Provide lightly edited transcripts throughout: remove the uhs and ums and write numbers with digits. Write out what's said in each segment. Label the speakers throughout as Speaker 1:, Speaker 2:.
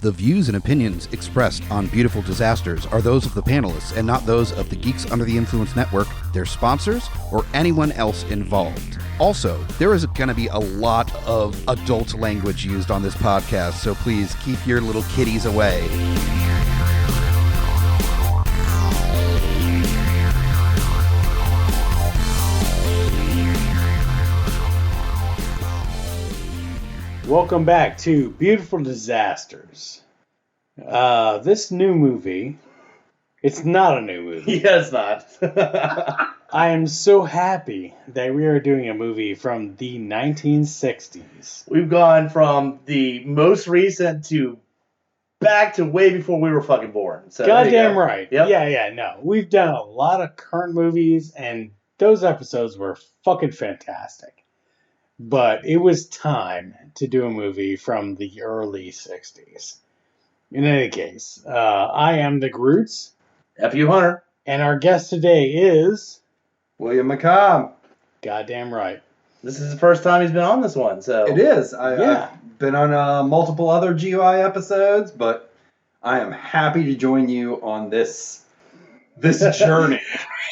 Speaker 1: The views and opinions expressed on Beautiful Disasters are those of the panelists and not those of the Geeks Under the Influence Network, their sponsors, or anyone else involved. Also, there is going to be a lot of adult language used on this podcast, so please keep your little kiddies away.
Speaker 2: Welcome back to Beautiful Disasters. This new movie, it's not a new movie.
Speaker 3: Yeah, it's not.
Speaker 2: I am so happy that we are doing a movie from the 1960s.
Speaker 3: We've gone from the most recent to back to way before we were fucking born. So
Speaker 2: Goddamn right.
Speaker 3: Yep.
Speaker 2: Yeah, no. We've done a lot of current movies, and those episodes were fucking fantastic. But it was time to do a movie from the early 60s. In any case, I am the Grutz.
Speaker 3: F.U. Hunter.
Speaker 2: And our guest today is...
Speaker 4: William McCobb.
Speaker 2: Goddamn right.
Speaker 3: This is the first time he's been on this one, so...
Speaker 4: It is. I've been on multiple other GUI episodes, but I am happy to join you on this journey.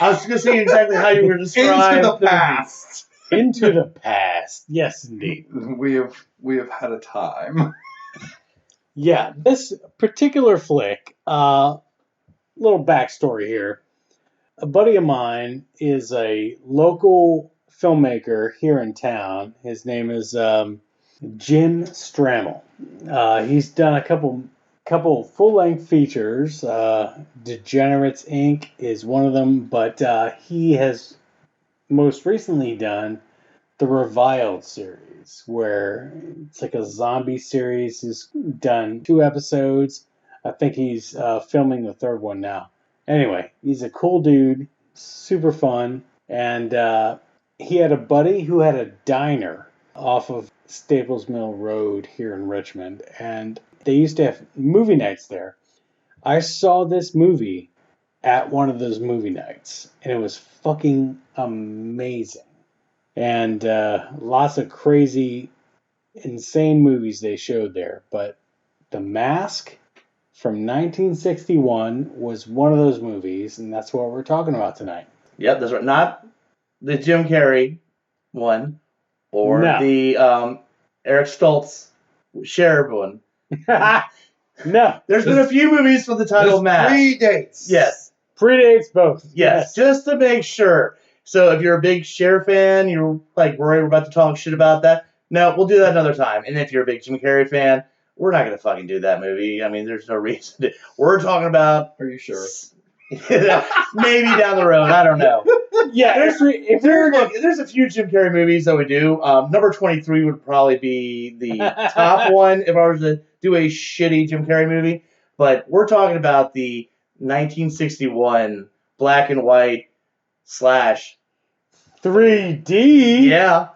Speaker 3: I was going to say exactly how you were describing
Speaker 4: Into the past.
Speaker 2: Into the past. Yes, indeed.
Speaker 4: We have had a time.
Speaker 2: Yeah, this particular flick, little backstory here. A buddy of mine is a local filmmaker here in town. His name is Jim Strammel. He's done a couple full-length features. Degenerates Inc. is one of them, but he has most recently done the Reviled series, where it's like a zombie series. He's done 2 episodes. I think he's filming the 3rd one now. Anyway, he's a cool dude, super fun, and he had a buddy who had a diner off of Staples Mill Road here in Richmond, and they used to have movie nights there. I saw this movie at one of those movie nights, and it was fucking amazing. And lots of crazy, insane movies they showed there. But The Mask from 1961 was one of those movies, and that's what we're talking about tonight.
Speaker 3: Yep, that's right. Not the Jim Carrey one, or the Eric Stoltz Sheriff one.
Speaker 2: No.
Speaker 3: There's been a few movies with the title Mask.
Speaker 4: Predates.
Speaker 3: Yes.
Speaker 2: Predates both.
Speaker 3: Yes, just to make sure. So if you're a big Cher fan, you're like worried we're about to talk shit about that. No, we'll do that another time. And if you're a big Jim Carrey fan, we're not going to fucking do that movie. I mean, there's no reason to. We're talking about...
Speaker 4: Are you sure?
Speaker 3: Maybe down the road. I don't know.
Speaker 2: Yeah,
Speaker 3: there's a few Jim Carrey movies that we do. Number 23 would probably be the top one if I was to do a shitty Jim Carrey movie. But we're talking about the 1961 black and white /
Speaker 2: 3D.
Speaker 3: Yeah.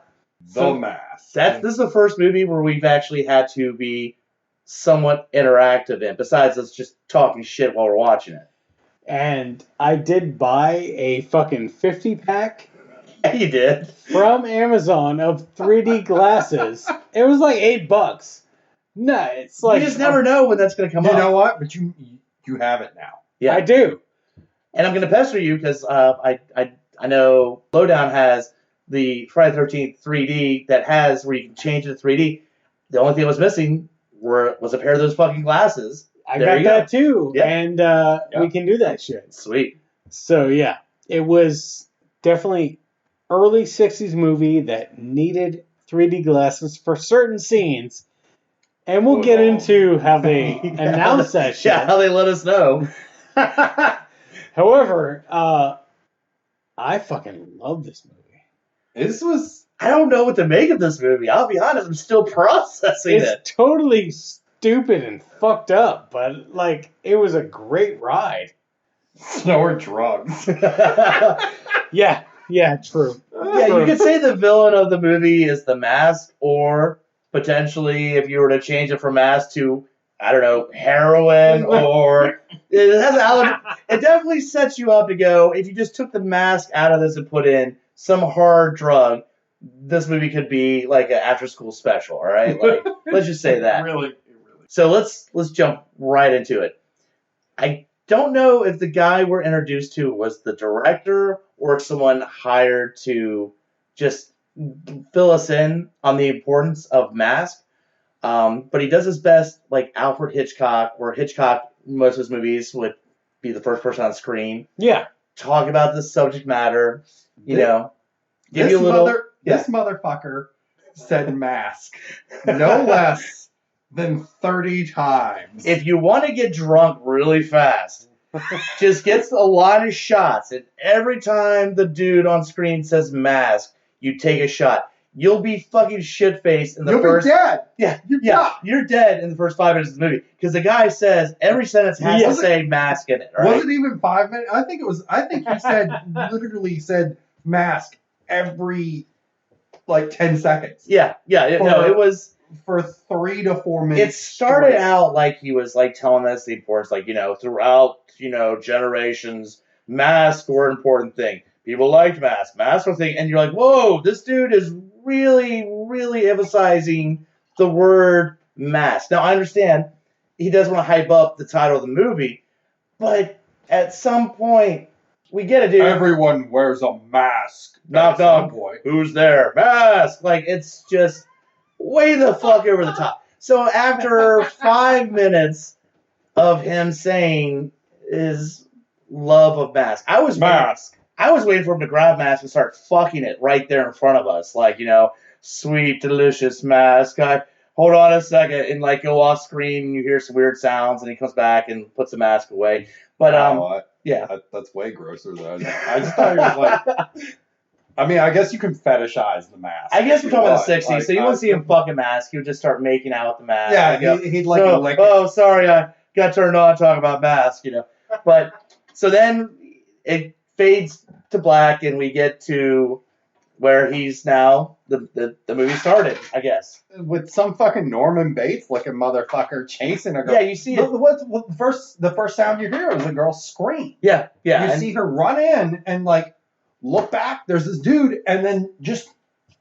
Speaker 4: The Mask.
Speaker 3: This is the first movie where we've actually had to be somewhat interactive in, besides us just talking shit while we're watching it.
Speaker 2: And I did buy a fucking 50-pack.
Speaker 3: You did.
Speaker 2: From Amazon of 3D glasses. It was like $8. No, it's like...
Speaker 3: You just never know when that's going to come up.
Speaker 4: You know what? But you have it now.
Speaker 3: Yeah.
Speaker 2: I do.
Speaker 3: And I'm going to pester you because I know Lowdown has the Friday the 13th 3D that has where you can change it to 3D. The only thing that was missing was a pair of those fucking glasses.
Speaker 2: I got that too.
Speaker 3: Yep.
Speaker 2: And we can do that shit.
Speaker 3: Sweet.
Speaker 2: So yeah, it was definitely early 60s movie that needed 3D glasses for certain scenes. And we'll get into how they announce that shit.
Speaker 3: Yeah, how they let us know.
Speaker 2: However, I fucking love this movie.
Speaker 3: I don't know what to make of this movie. I'll be honest, I'm still processing it.
Speaker 2: It's totally stupid and fucked up, but like it was a great ride.
Speaker 4: Or drugs.
Speaker 2: Yeah, true.
Speaker 3: Yeah, you could say the villain of the movie is the Mask, or potentially if you were to change it from Mask to, I don't know, heroin, or it definitely sets you up to go, if you just took the Mask out of this and put in some hard drug, this movie could be like an after-school special, all right? Like, let's just say that.
Speaker 4: It really
Speaker 3: So let's jump right into it. I don't know if the guy we're introduced to was the director or someone hired to just fill us in on the importance of mask. But he does his best, like Alfred Hitchcock, where Hitchcock, most of his movies, would be the first person on screen.
Speaker 2: Yeah.
Speaker 3: Talk about the subject matter, give
Speaker 4: This
Speaker 3: you a little.
Speaker 4: This motherfucker said mask no less than 30 times.
Speaker 3: If you want to get drunk really fast, just gets a line of shots, and every time the dude on screen says mask, you take a shot. You'll be fucking shit-faced in the first...
Speaker 4: You'll be dead.
Speaker 3: Yeah, you're dead in the first 5 minutes of the movie. Because the guy says every sentence has to say mask in it, right?
Speaker 4: Was it even 5 minutes? I think he said, literally said mask every, 10 seconds.
Speaker 3: Yeah, it was...
Speaker 4: For 3 to 4 minutes.
Speaker 3: It started out like he was, telling us the importance, throughout, generations, masks were an important thing. People liked masks. Masks were a thing. And you're like, whoa, this dude is really, really emphasizing the word mask. Now, I understand he does want to hype up the title of the movie, but at some point, we get it, dude.
Speaker 4: Everyone wears a mask.
Speaker 3: Knock, knock. Who's there? Mask! It's just way the fuck over the top. So after 5 minutes of him saying his love of mask, I was waiting for him to grab mask and start fucking it right there in front of us. Sweet, delicious mask. Hold on a second, and go off screen, and you hear some weird sounds, and he comes back and puts the mask away. But yeah,
Speaker 4: that's way grosser than I just thought he was I guess you can fetishize the mask.
Speaker 3: I guess we're talking about the 60s, so you won't see him fucking mask. He would just start making out with the mask.
Speaker 4: Yeah, he'd lick it.
Speaker 3: Oh, sorry, I got turned on talking about mask, But, so then it fades to black, and we get to where he's now, the movie started, I guess.
Speaker 4: With some fucking Norman Bates looking motherfucker chasing a girl.
Speaker 3: Yeah, you see it.
Speaker 4: The first sound you hear is a girl scream.
Speaker 3: Yeah.
Speaker 4: You see her run in and look back, there's this dude, and then just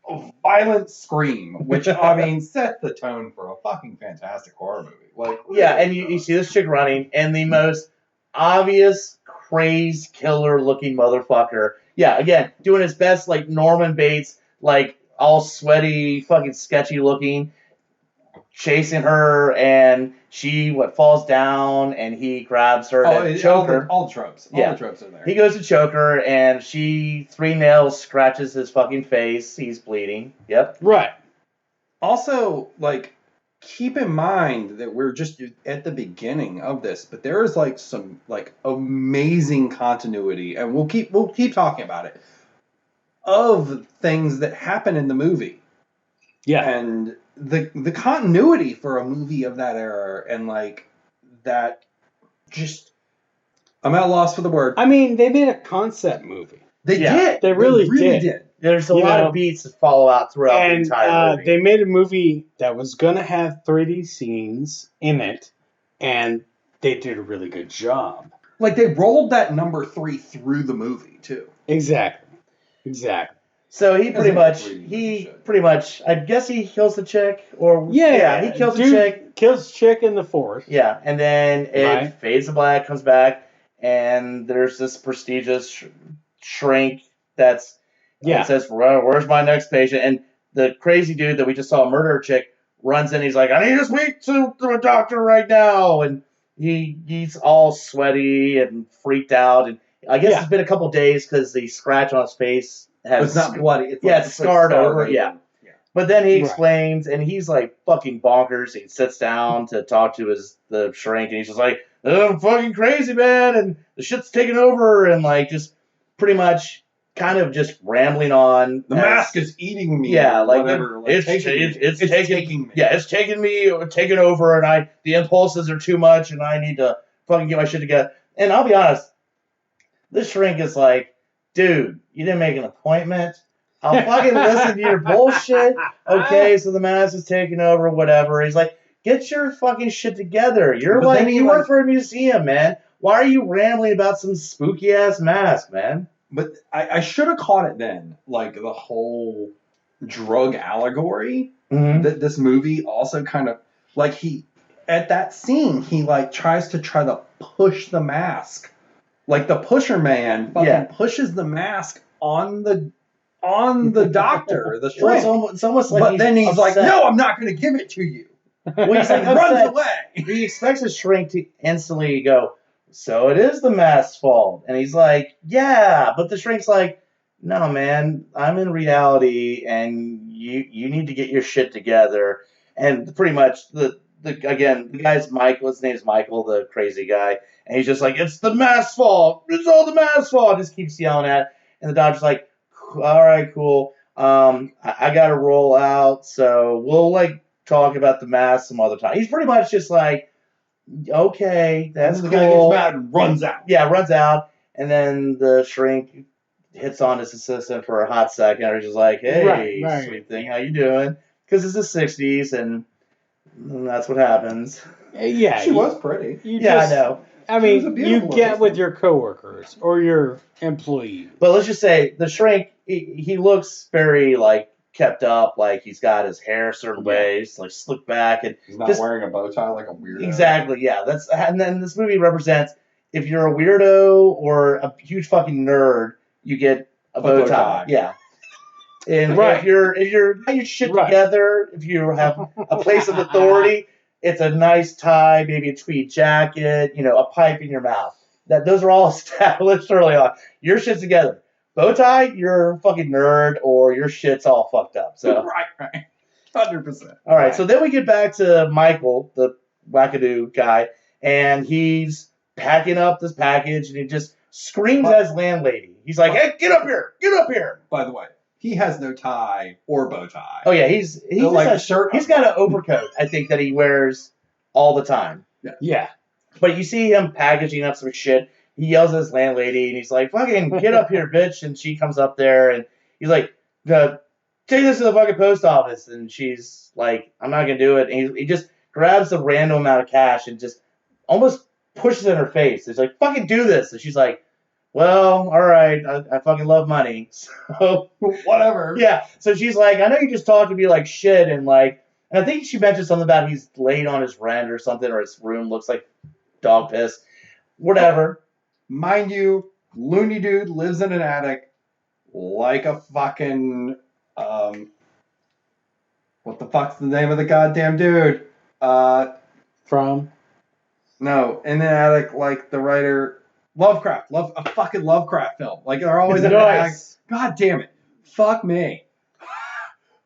Speaker 4: a violent scream, which, set the tone for a fucking fantastic horror movie.
Speaker 3: And you see this chick running, and the most obvious, crazed killer-looking motherfucker. Yeah, again, doing his best, Norman Bates, all sweaty, fucking sketchy-looking, chasing her, and she falls down, and he grabs her to choke her.
Speaker 4: All the tropes. All the tropes are there.
Speaker 3: He goes to choke her, and she 3 nails scratches his fucking face. He's bleeding. Yep.
Speaker 2: Right.
Speaker 4: Also, keep in mind that we're just at the beginning of this, but there is some amazing continuity, and we'll keep talking about it, of things that happen in the movie.
Speaker 2: Yeah.
Speaker 4: And the continuity for a movie of that era, and that, just, I'm at a loss for the word.
Speaker 2: They made a concept movie.
Speaker 4: They did.
Speaker 2: They really did.
Speaker 3: There's a lot of beats that follow out throughout the entire movie.
Speaker 2: They made a movie that was going to have 3D scenes in it, and they did a really good job.
Speaker 4: They rolled that number 3 through the movie, too.
Speaker 2: Exactly.
Speaker 3: So he pretty much, I guess he kills the chick, or... Yeah, he kills the chick.
Speaker 2: Kills the chick in the forest.
Speaker 3: Yeah, and then it fades to black, comes back, and there's this prestigious shrink that's... Yeah. It says, where's my next patient? And the crazy dude that we just saw murder a chick runs in. He's like, I need to speak to a doctor right now. And he's all sweaty and freaked out. And I guess it's been a couple days because the scratch on his face has...
Speaker 4: It's not bloody.
Speaker 3: It's scarred over. Yeah. But then he explains, and he's fucking bonkers. He sits down to talk to the shrink, and he's just like, I'm fucking crazy, man. And the shit's taking over. And just pretty much... kind of just rambling on.
Speaker 4: The mask is eating me.
Speaker 3: Yeah,
Speaker 4: whatever.
Speaker 3: It's taking me. Yeah, it's taking over, and the impulses are too much, and I need to fucking get my shit together. And I'll be honest, this shrink is dude, you didn't make an appointment. I'll fucking listen to your bullshit. Okay, so the mask is taking over, whatever. He's like, get your fucking shit together. You're you work for a museum, man. Why are you rambling about some spooky ass mask, man?
Speaker 4: But I should have caught it then, the whole drug allegory that this movie also kind of, at that scene, he like tries to push the mask. Like the pusher man fucking pushes the mask on the doctor, the shrink.
Speaker 3: Well, it's almost like
Speaker 4: but then he's
Speaker 3: upset.
Speaker 4: like, no, I'm not going to give it to you.
Speaker 3: Well, he's like
Speaker 4: runs
Speaker 3: upset.
Speaker 4: away.
Speaker 3: He expects his shrink to instantly go, so it is the mask's fault. And he's like, yeah. But the shrink's like, no, man, I'm in reality, and you need to get your shit together. And pretty much, the guy's Michael. His name's Michael, the crazy guy. And he's just like, it's the mask's fault. It's all the mask's fault. Just keeps yelling at. And the doctor's like, all right, cool. I got to roll out, so we'll like talk about the mask some other time. He's pretty much just like, okay, that's
Speaker 4: the
Speaker 3: cool.
Speaker 4: guy gets mad and runs out.
Speaker 3: Yeah, runs out, and then the shrink hits on his assistant for a hot second. Or just like, hey,
Speaker 2: Right.
Speaker 3: sweet thing, how you doing? Because it's the '60s, and that's what happens.
Speaker 2: Yeah,
Speaker 4: She was pretty.
Speaker 2: You
Speaker 3: Yeah,
Speaker 2: just,
Speaker 3: I know.
Speaker 2: I
Speaker 4: She was a
Speaker 2: mean,
Speaker 4: beautiful
Speaker 2: you get
Speaker 4: assistant.
Speaker 2: with your coworkers or your employees.
Speaker 3: But let's just say the shrink, he looks very like kept up, like he's got his hair a certain way, it's like slicked back, and
Speaker 4: He's not
Speaker 3: just-
Speaker 4: wearing a bow tie like a weirdo.
Speaker 3: exactly, yeah. And then this movie represents if you're a weirdo or a huge fucking nerd, you get a bow tie. Yeah. And
Speaker 2: Right.
Speaker 3: if you're got your shit
Speaker 2: Right.
Speaker 3: together, if you have a place of authority, it's a nice tie, maybe a tweed jacket, a pipe in your mouth. Those are all established early on. Your shit's together. Bow tie, you're a fucking nerd, or your shit's all fucked up. So
Speaker 4: right. 100%.
Speaker 3: all right, so then we get back to Michael, the wackadoo guy, and he's packing up this package, and he just screams at his landlady. He's like, "Hey, get up here! Get up here!"
Speaker 4: By the way, he has no tie or bow tie.
Speaker 3: Oh yeah, he's
Speaker 4: like
Speaker 3: like
Speaker 4: a shirt.
Speaker 3: he's got an overcoat, I think, that he wears all the time.
Speaker 2: Yeah.
Speaker 3: But you see him packaging up some shit. He yells at his landlady, and he's like, "Fucking get up here, bitch!" And she comes up there, and he's like, "Take this to the fucking post office." And she's like, "I'm not gonna do it." And he just grabs a random amount of cash and just almost pushes it in her face. He's like, "Fucking do this!" And she's like, "Well, all right, I fucking love money, so
Speaker 4: Whatever.
Speaker 3: yeah." So she's like, "I know you just talked to me like shit, and like," and I think she mentioned something about he's late on his rent or something, or his room looks like dog piss, whatever.
Speaker 4: Mind you, Looney Dude lives in an attic like a fucking what the fuck's the name of the goddamn dude?
Speaker 2: From?
Speaker 4: No, in an attic like the writer Lovecraft. A fucking Lovecraft film. Like they're always in an attic.
Speaker 2: Nice.
Speaker 4: God damn it. Fuck me.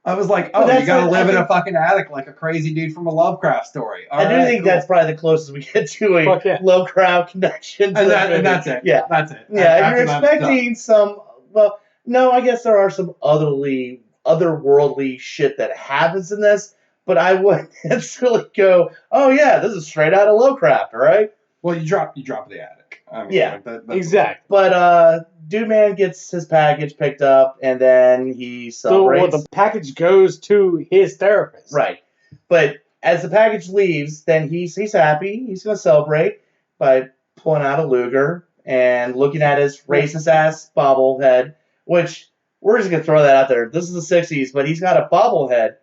Speaker 4: I was like,
Speaker 3: But
Speaker 4: oh,
Speaker 3: that's
Speaker 4: you gotta
Speaker 3: what-
Speaker 4: live
Speaker 3: I
Speaker 4: in a
Speaker 3: think-
Speaker 4: fucking attic like a crazy dude from a Lovecraft story.
Speaker 3: I do think that's probably the closest we get to a
Speaker 2: Fuck yeah.
Speaker 3: low crowd connection. to
Speaker 4: and,
Speaker 3: the
Speaker 4: and
Speaker 3: movie.
Speaker 4: that's it.
Speaker 3: Yeah.
Speaker 4: That's it.
Speaker 3: Yeah, if
Speaker 4: After
Speaker 3: you're
Speaker 4: that's done.
Speaker 3: expecting some, well, no, I guess there are some otherworldly shit that happens in this, but I wouldn't necessarily go, oh yeah, this is straight out of Lovecraft, all right?
Speaker 4: Well, you drop the attic. I mean,
Speaker 3: Yeah.
Speaker 4: like, that's
Speaker 2: Exactly.
Speaker 3: But Dude Man gets his package picked up, and then he
Speaker 2: So well,
Speaker 3: celebrates.
Speaker 2: the package goes to his therapist.
Speaker 3: Right. But as the package leaves, then he's happy. He's going to celebrate by pulling out a Luger and looking at his racist ass bobblehead, which we're just going to throw that out there. This is the 60s, but he's got a bobblehead,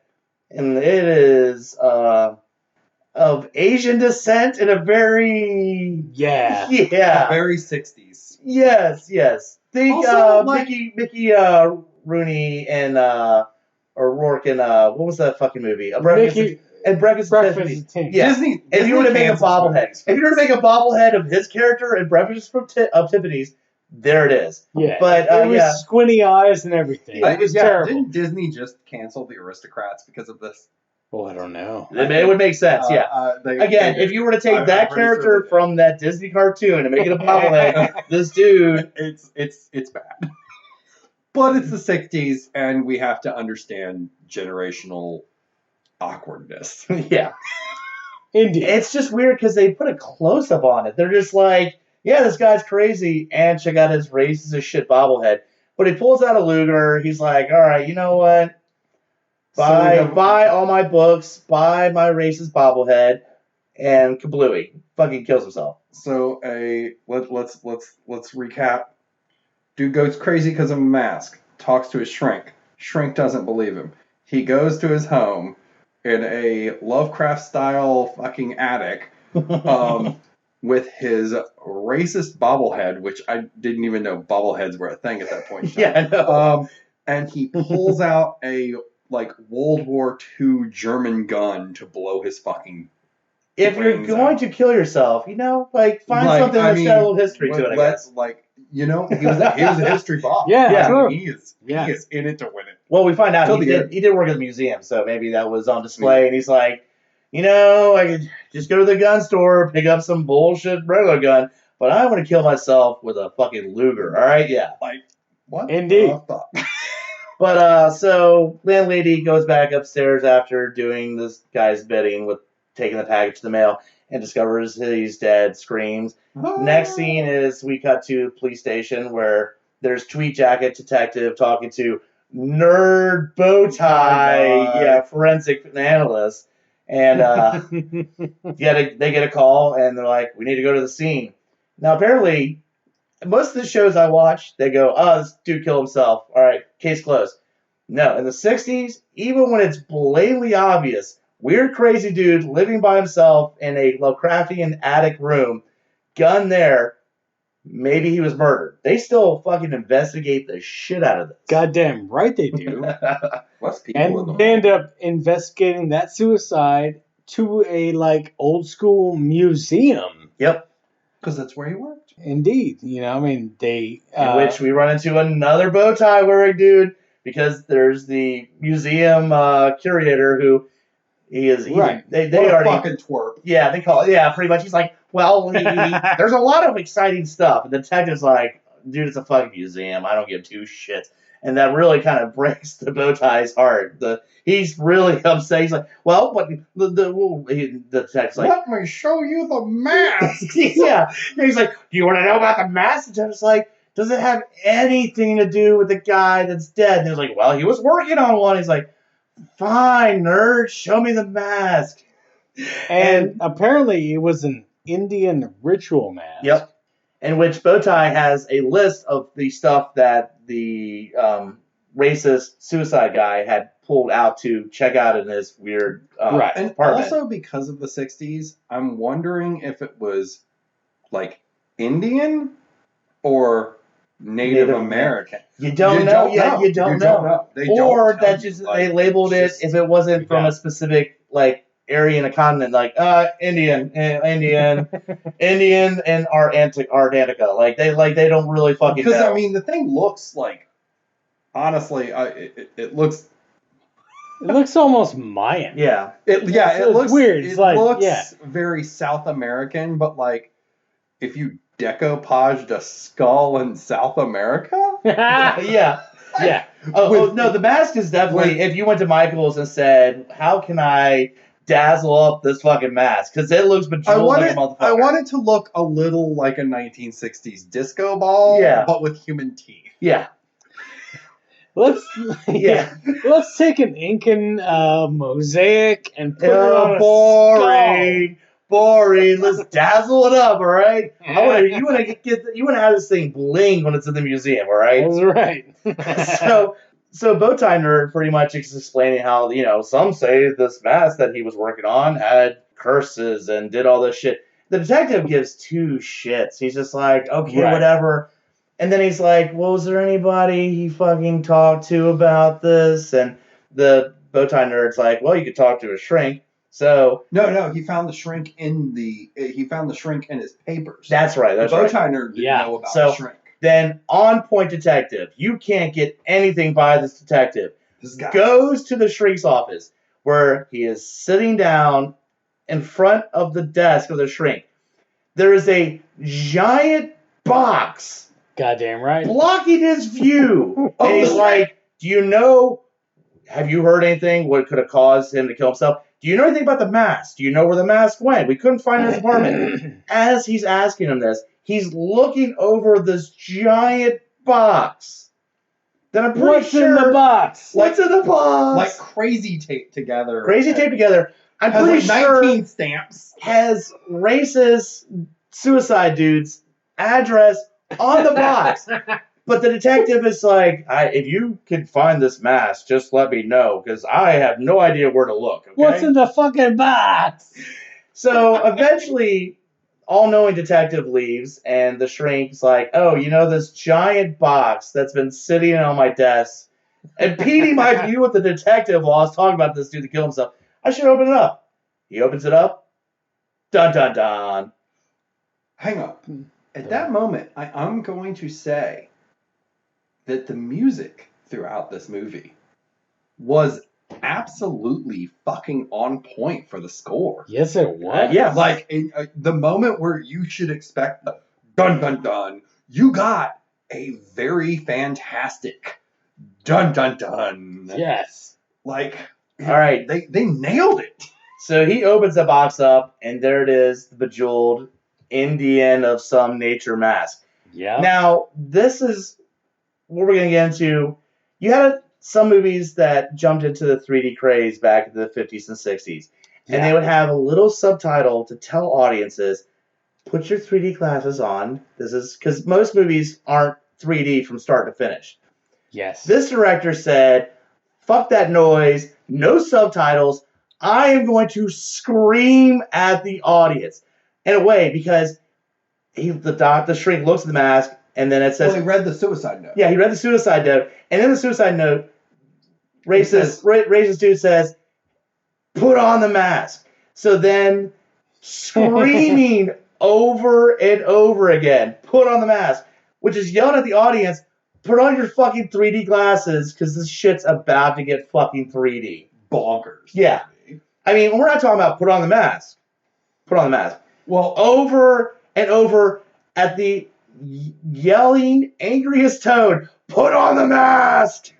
Speaker 3: and it is of Asian descent in a very...
Speaker 2: Yeah.
Speaker 3: Yeah.
Speaker 4: very 60s.
Speaker 3: Yes. Think
Speaker 4: Also, like-
Speaker 3: Mickey Rooney and O'Rourke and what was that fucking movie?
Speaker 2: Mickey,
Speaker 3: Breakfast
Speaker 2: Breakfast
Speaker 3: at
Speaker 2: at
Speaker 3: Tiffany's.
Speaker 2: Tiffany's.
Speaker 3: Yeah.
Speaker 4: Disney.
Speaker 3: If you were to make a
Speaker 4: cancels
Speaker 3: bobblehead,
Speaker 4: movies.
Speaker 3: if you were to make a bobblehead of his character in Breakfast of Tiffany's, there it is.
Speaker 2: Yeah.
Speaker 3: But,
Speaker 2: it was
Speaker 3: yeah.
Speaker 2: squinty eyes and everything. It was terrible.
Speaker 4: Didn't Disney just cancel the Aristocrats because of this?
Speaker 2: Well, I don't know.
Speaker 3: It would make sense, yeah. Again, if you were to take
Speaker 4: I'm
Speaker 3: that
Speaker 4: pretty sure
Speaker 3: character
Speaker 4: they did.
Speaker 3: from that Disney cartoon and make it a bobblehead, this dude,
Speaker 4: it's bad. But it's the 60s, and we have to understand generational awkwardness.
Speaker 3: yeah.
Speaker 2: Indeed.
Speaker 3: It's just weird because they put a close up on it. They're just like, yeah, this guy's crazy, and check out his racist as shit bobblehead. But he pulls out a Luger. He's like, all right, you know what? Buy all my books, buy my racist bobblehead, and kablooey. Fucking kills himself.
Speaker 4: So let's recap. Dude goes crazy because of a mask. Talks to his shrink. Shrink doesn't believe him. He goes to his home. in a Lovecraft-style fucking attic with his racist bobblehead, which I didn't even know bobbleheads were a thing at that point in time.
Speaker 3: Yeah, I know.
Speaker 4: And he pulls out a World War II German gun to blow his fucking
Speaker 3: If you're
Speaker 4: brains
Speaker 3: going
Speaker 4: out.
Speaker 3: to kill yourself, find something that's got a little history to it, I guess.
Speaker 4: He was a history buff.
Speaker 2: Yeah, true.
Speaker 4: He is in it to win it.
Speaker 3: Well, we find out
Speaker 4: Till
Speaker 3: he
Speaker 4: the
Speaker 3: did,
Speaker 4: end.
Speaker 3: he did work at the museum, so maybe that was on display, and he's like, I could just go to the gun store, pick up some bullshit regular gun, but I want to kill myself with a fucking Luger, alright? Yeah.
Speaker 4: What?
Speaker 2: Indeed.
Speaker 4: the fuck?
Speaker 3: But, so, landlady goes back upstairs after doing this guy's bidding with taking the package to the mail, and discovers he's dead, screams. Next scene is we cut to the police station where there's Tweed Jacket Detective talking to Nerd Bowtie, forensic analyst. And they get a call, and they're like, we need to go to the scene. Now, apparently, most of the shows I watch, they go, this dude killed himself. All right, case closed. No, in the 60s, even when it's blatantly obvious, weird, crazy dude living by himself in a Lovecraftian attic room, gun there, maybe he was murdered. They still fucking investigate the shit out of this.
Speaker 2: Goddamn right they do.
Speaker 4: Less people in the
Speaker 2: And they end up investigating that suicide to a old-school museum.
Speaker 3: Yep.
Speaker 4: Because that's where he worked.
Speaker 2: Indeed. They...
Speaker 3: In which we run into another bow tie wearing dude, because there's the museum curator who he's
Speaker 2: right.
Speaker 3: They
Speaker 4: What a
Speaker 3: already
Speaker 4: fucking twerp.
Speaker 3: Yeah, they call it. Yeah, pretty much. He's like, well, there's a lot of exciting stuff. And the detective's like, dude, it's a fucking museum. I don't give two shits. And that really kind of breaks the bow tie's heart. He's really upset. He's like, well, but the detective's like,
Speaker 4: let me show you the mask.
Speaker 3: yeah. And he's like, do you want to know about the mask? The detective's like, does it have anything to do with the guy that's dead? And he's like, well, he was working on one. He's like, fine, nerd, show me the mask.
Speaker 2: And apparently it was an Indian ritual mask.
Speaker 3: Yep. In which Bowtie has a list of the stuff that the racist suicide guy had pulled out to check out in his weird
Speaker 2: Right.
Speaker 4: And
Speaker 3: apartment.
Speaker 4: also because of the 60s, I'm wondering if it was Indian or Native American.
Speaker 3: You don't know. Yeah, you don't know. Or that just they labeled it if it wasn't from a specific area in a continent, Indian, Indian, and Antarctica. They don't really fucking know.
Speaker 4: Because the thing looks honestly, it looks.
Speaker 2: It looks almost Mayan.
Speaker 3: Yeah.
Speaker 4: It looks
Speaker 2: weird.
Speaker 4: It
Speaker 2: It's
Speaker 4: looks very South American, but if you decoupaged a skull in South America.
Speaker 3: Yeah.
Speaker 2: Yeah.
Speaker 3: No, the mask is definitely, if you went to Michael's and said, how can I dazzle up this fucking mask? Because it looks bejeweled like a motherfucker.
Speaker 4: I want it to look a little like a 1960s disco ball, but with human teeth.
Speaker 3: Yeah.
Speaker 2: Let's take an Incan mosaic and put it on a
Speaker 3: boring. Let's dazzle it up, all right? You want to have this thing bling when it's in the museum, all right?
Speaker 2: That's right.
Speaker 3: So Bowtie Nerd pretty much is explaining how some say this mask that he was working on had curses and did all this shit. The detective gives two shits. He's just like, okay, whatever. And then he's like, well, was there anybody he fucking talked to about this? And the Bowtie Nerd's like, well, you could talk to a shrink. So
Speaker 4: no, he found the shrink in his papers.
Speaker 3: That's right.
Speaker 4: The Bowtie Nerd didn't know about the shrink.
Speaker 3: Then on point detective, you can't get anything by this detective.
Speaker 4: This guy
Speaker 3: goes to the shrink's office where he is sitting down in front of the desk of the shrink. There is a giant box.
Speaker 2: Goddamn right.
Speaker 3: Blocking his view. And he's like, have you heard anything? What could have caused him to kill himself? Do you know anything about the mask? Do you know where the mask went? We couldn't find it in his apartment. As he's asking him this, he's looking over this giant box. Then I'm pretty
Speaker 2: What's in the box?
Speaker 3: What's in the box?
Speaker 4: crazy taped together.
Speaker 3: I'm
Speaker 4: has
Speaker 3: pretty sure
Speaker 4: 19 stamps.
Speaker 3: Has racist suicide dude's address on the box. But the detective is like, if you can find this mask, just let me know, because I have no idea where to look. Okay?
Speaker 2: What's in the fucking box?
Speaker 3: So eventually, all-knowing detective leaves, and the shrink's like, oh, this giant box that's been sitting on my desk, impeding my view with the detective while I was talking about this dude to kill himself. I should open it up. He opens it up. Dun, dun, dun.
Speaker 4: Hang on. At that moment, I'm going to say that the music throughout this movie was absolutely fucking on point for the score.
Speaker 2: Yes, it was.
Speaker 3: Yeah.
Speaker 4: Like, the moment where you should expect the dun dun dun, you got a very fantastic dun dun dun.
Speaker 2: Yes.
Speaker 4: Like,
Speaker 3: All right.
Speaker 4: they nailed it.
Speaker 3: So he opens the box up, and there it is, the bejeweled Indian of some nature mask.
Speaker 2: Yeah.
Speaker 3: Now, this is what we're going to get into. You had some movies that jumped into the 3D craze back in the 50s and 60s. And they would have a little subtitle to tell audiences, put your 3D glasses on. This is because most movies aren't 3D from start to finish.
Speaker 2: Yes.
Speaker 3: This director said, fuck that noise, no subtitles. I am going to scream at the audience. In a way, because the shrink looks at the mask, and then it says...
Speaker 4: Well, he read the suicide note.
Speaker 3: Yeah, he read the suicide note. And in the suicide note, racist dude says, put on the mask. So then, screaming over and over again, put on the mask, which is yelling at the audience, put on your fucking 3D glasses, because this shit's about to get fucking 3D.
Speaker 4: Bonkers.
Speaker 3: Yeah. I mean, we're not talking about put on the mask. Put on the mask. Well, over and over at the yelling, angriest tone, put on the mask!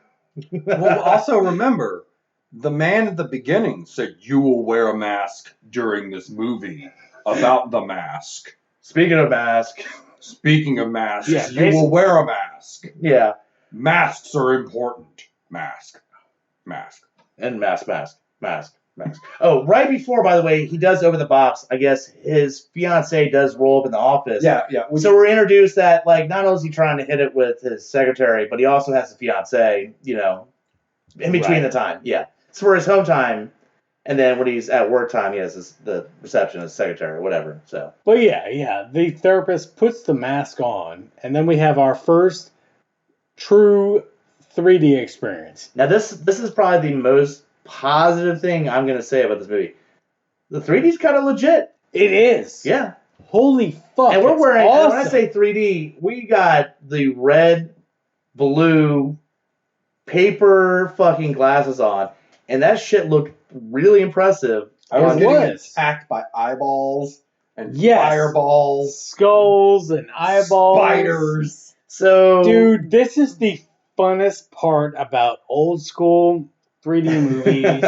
Speaker 4: Well, also remember, the man at the beginning said, you will wear a mask during this movie about the mask.
Speaker 3: Speaking of mask.
Speaker 4: Speaking of masks,
Speaker 2: Yeah,
Speaker 4: you will wear a mask.
Speaker 3: Yeah.
Speaker 4: Masks are important. Mask.
Speaker 3: And mask. Oh, right before, by the way, he does open the box, I guess his fiancée does roll up in the office.
Speaker 4: Yeah.
Speaker 3: So we're introduced that, like, not only is he trying to hit it with his secretary, but he also has a fiancée, in between the time. Yeah. So for his home time, and then when he's at work time, he has the receptionist, secretary, whatever. So.
Speaker 2: But yeah. The therapist puts the mask on, and then we have our first true 3D experience.
Speaker 3: Now, this is probably the most positive thing I'm going to say about this movie. The 3D's kind of legit.
Speaker 2: It is.
Speaker 3: Yeah.
Speaker 2: Holy fuck.
Speaker 3: And we're wearing,
Speaker 2: awesome.
Speaker 3: when I say 3D, we got the red, blue, paper fucking glasses on, and that shit looked really impressive.
Speaker 4: I was getting
Speaker 2: was.
Speaker 4: attacked by eyeballs and
Speaker 2: Yes.
Speaker 4: fireballs,
Speaker 2: Skulls and eyeballs.
Speaker 4: spiders.
Speaker 3: So,
Speaker 2: Dude, this is the funnest part about old school 3D movies.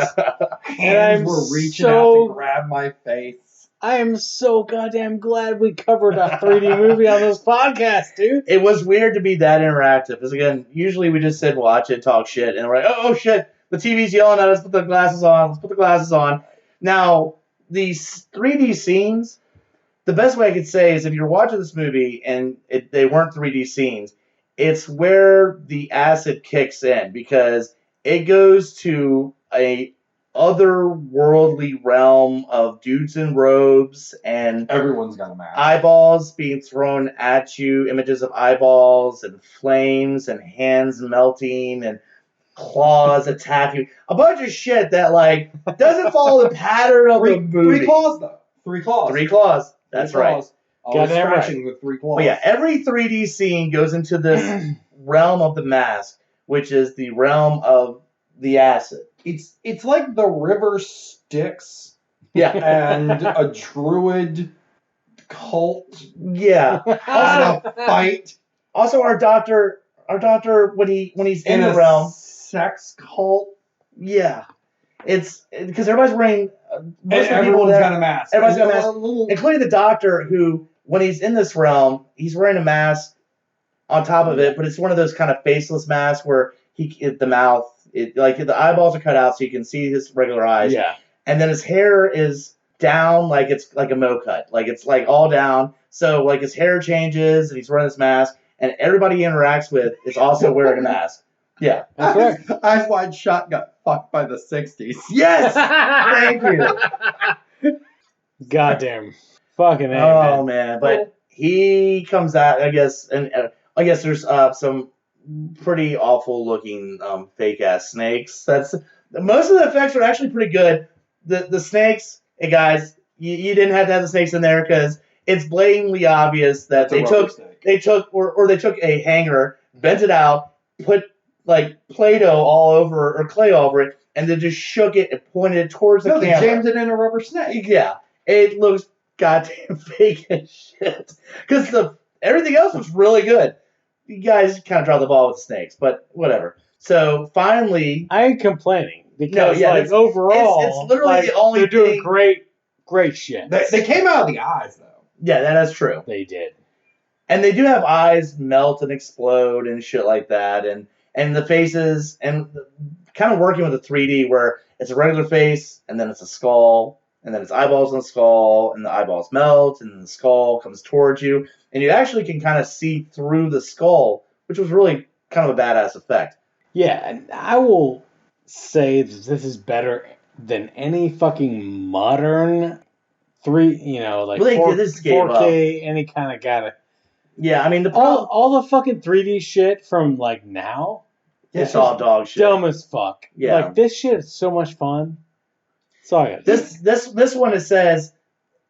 Speaker 4: Hands
Speaker 2: I'm
Speaker 4: were reaching
Speaker 2: so-
Speaker 4: out to grab my face.
Speaker 2: I am so goddamn glad we covered a 3D movie on this podcast, dude.
Speaker 3: it was weird to be that interactive. Because, again, usually we just sit and watch it, talk shit, and we're like, oh shit, the TV's yelling at us, put the glasses on. Now, these 3D scenes, the best way I could say is if you're watching this movie and they weren't 3D scenes, it's where the acid kicks in, because it goes to a otherworldly realm of dudes in robes and
Speaker 4: Everyone's got a mask.
Speaker 3: eyeballs being thrown at you, images of eyeballs and flames and hands melting and claws attack you. A bunch of shit that, like, doesn't follow the pattern of the movie.
Speaker 4: Three claws, though. Three claws.
Speaker 3: Three claws. That's
Speaker 4: Three
Speaker 3: right.
Speaker 4: claws. Always
Speaker 2: Goddamn right.
Speaker 4: scratching with three claws.
Speaker 3: But yeah, every 3D scene goes into this realm of the mask, which is the realm of the acid.
Speaker 4: It's like the river Styx
Speaker 3: Yeah.
Speaker 4: and a druid cult
Speaker 3: Yeah.
Speaker 4: had a fight
Speaker 3: Also, our doctor, when he's in the
Speaker 4: a
Speaker 3: realm,
Speaker 4: sex cult.
Speaker 3: yeah, it's because everybody's wearing.
Speaker 4: And
Speaker 3: Most of the people
Speaker 4: everyone's
Speaker 3: there,
Speaker 4: got a mask.
Speaker 3: everybody's got a mask.
Speaker 4: Little-
Speaker 3: including the doctor, who, when he's in this realm, he's wearing a mask on top of it, but it's one of those kind of faceless masks where the mouth, like the eyeballs are cut out so you can see his regular eyes,
Speaker 2: Yeah.
Speaker 3: and then his hair is down like it's like a mo cut, like it's like all down. So like his hair changes, and he's wearing this mask, and everybody he interacts with is also wearing a mask. Yeah.
Speaker 2: That's right.
Speaker 4: Eyes Wide Shut got fucked by the 60s.
Speaker 3: Yes! Thank you.
Speaker 2: Goddamn. Fucking A,
Speaker 3: Oh,
Speaker 2: man.
Speaker 3: man. But he comes out, I guess, and I guess there's some pretty awful looking fake ass snakes. Most of the effects are actually pretty good. The snakes, hey guys, you didn't have to have the snakes in there because it's blatantly obvious that they took a hanger, bent it out, put like Play-Doh all over or clay all over it, and then just shook it and pointed it towards the camera.
Speaker 4: They jammed it in a rubber snake.
Speaker 3: Yeah, it looks goddamn fake as shit. Because everything else was really good. You guys kind of dropped the ball with the snakes, but whatever. So finally,
Speaker 2: I ain't complaining because overall,
Speaker 3: it's literally the only
Speaker 2: they're doing
Speaker 3: thing.
Speaker 2: great shit.
Speaker 4: They came out of the eyes though.
Speaker 3: Yeah, that's true.
Speaker 2: They did,
Speaker 3: and they do have eyes melt and explode and shit like that, and the faces and kind of working with the 3D where it's a regular face and then it's a skull and then it's eyeballs on the skull and the eyeballs melt and the skull comes towards you and you actually can kind of see through the skull, which was really kind of a badass effect.
Speaker 2: Yeah, and I will say that this is better than any fucking modern 4K, any kind of gotta.
Speaker 3: Yeah, I mean
Speaker 2: all the fucking 3D shit from like now.
Speaker 3: It's all dog shit.
Speaker 2: Dumb as fuck.
Speaker 3: Yeah.
Speaker 2: Like this shit is so much fun. Sorry.
Speaker 3: This one it says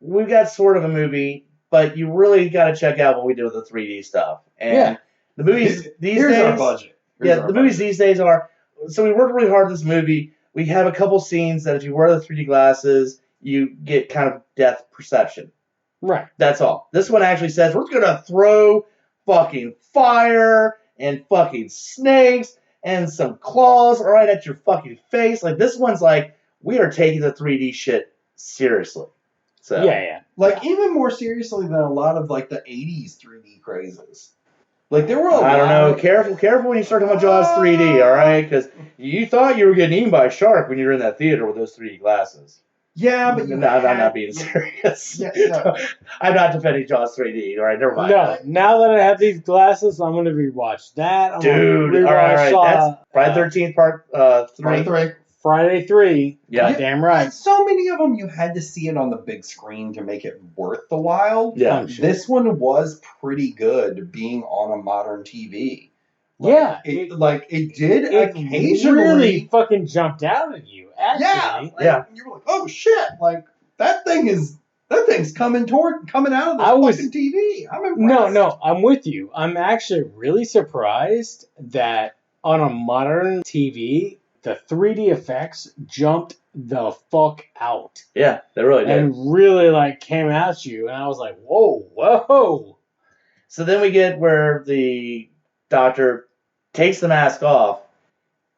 Speaker 3: we've got sort of a movie, but you really got to check out what we did with the 3D stuff. And the movies these days.
Speaker 4: Our budget.
Speaker 3: Movies these days are. So we worked really hard on this movie. We have a couple scenes that if you wear the 3D glasses, you get kind of depth perception.
Speaker 2: Right.
Speaker 3: That's all. This one actually says we're gonna throw fucking fire and fucking snakes and some claws right at your fucking face. Like this one's like we are taking the 3D shit seriously. So
Speaker 2: yeah.
Speaker 4: Like even more seriously than a lot of like the 80s 3D crazes. Like there were
Speaker 3: I don't know. Careful when you start talking about Jaws 3D, all right? Because you thought you were getting eaten by a shark when you were in that theater with those 3D glasses.
Speaker 4: Yeah, but
Speaker 3: I'm not being serious.
Speaker 4: Yeah, no.
Speaker 3: I'm not defending Jaws 3D. All right, never mind.
Speaker 2: No, now that I have these glasses, I'm gonna rewatch that.
Speaker 3: Dude, all right. That's Friday 13th Part 3.
Speaker 2: Friday 3.
Speaker 3: Yeah,
Speaker 2: damn right.
Speaker 4: So many of them you had to see it on the big screen to make it worth the while.
Speaker 3: Yeah,
Speaker 4: this one was pretty good being on a modern TV. It did occasionally
Speaker 2: really fucking jumped out at you. Actually,
Speaker 4: you were like, oh shit! Like that thing's coming out of the fucking TV. I'm impressed.
Speaker 2: No, I'm with you. I'm actually really surprised that on a modern TV, the 3D effects jumped the fuck out.
Speaker 3: Yeah, they really did.
Speaker 2: And really came at you, and I was like, whoa.
Speaker 3: So then we get where the doctor takes the mask off,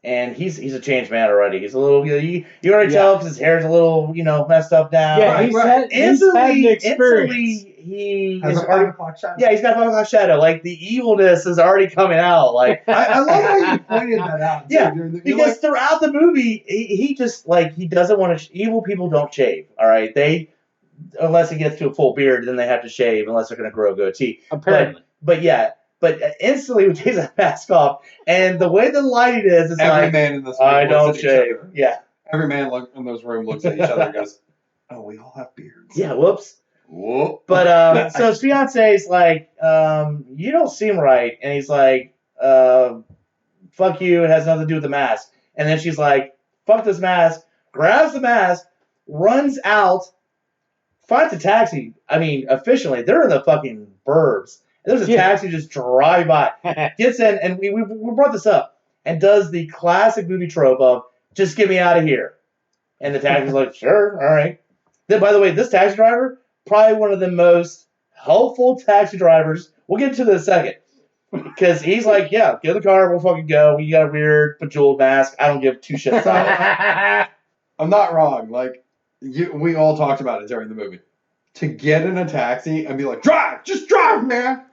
Speaker 3: and he's a changed man already. He's a little, you already tell because his hair's a little, messed up down.
Speaker 2: Yeah, he's had an experience.
Speaker 3: He
Speaker 4: has a 5 o'clock shadow.
Speaker 3: Yeah, he's got a 5 o'clock shadow. Like the evilness is already coming out. Like
Speaker 4: I love how you pointed that out.
Speaker 3: Yeah, because throughout the movie, he just he doesn't want to. Evil people don't shave. All right, unless it gets to a full beard, then they have to shave unless they're going to grow a goatee.
Speaker 2: Apparently,
Speaker 3: But instantly we take that mask off, and the way the lighting is, it's
Speaker 4: every man in this room
Speaker 3: I don't shave. Yeah,
Speaker 4: every man in this room looks at each other and goes, "Oh, we all have beards."
Speaker 3: Yeah, whoops.
Speaker 4: Whoop.
Speaker 3: But so his fiance's like, you don't seem right, and he's like, fuck you, it has nothing to do with the mask. And then she's like, fuck this mask, grabs the mask, runs out, finds a taxi. I mean, efficiently, they're in the fucking burbs. And there's a taxi just drive by, gets in, and we brought this up, and does the classic movie trope of, just get me out of here. And the taxi's like, sure, all right. Then, by the way, this taxi driver, probably one of the most helpful taxi drivers. We'll get into this in a second. Because he's like, yeah, get in the car, we'll fucking go. You got a weird bejeweled mask. I don't give two shits on it.
Speaker 4: I'm not wrong. We all talked about it during the movie. To get in a taxi and be like, drive! Just drive, man!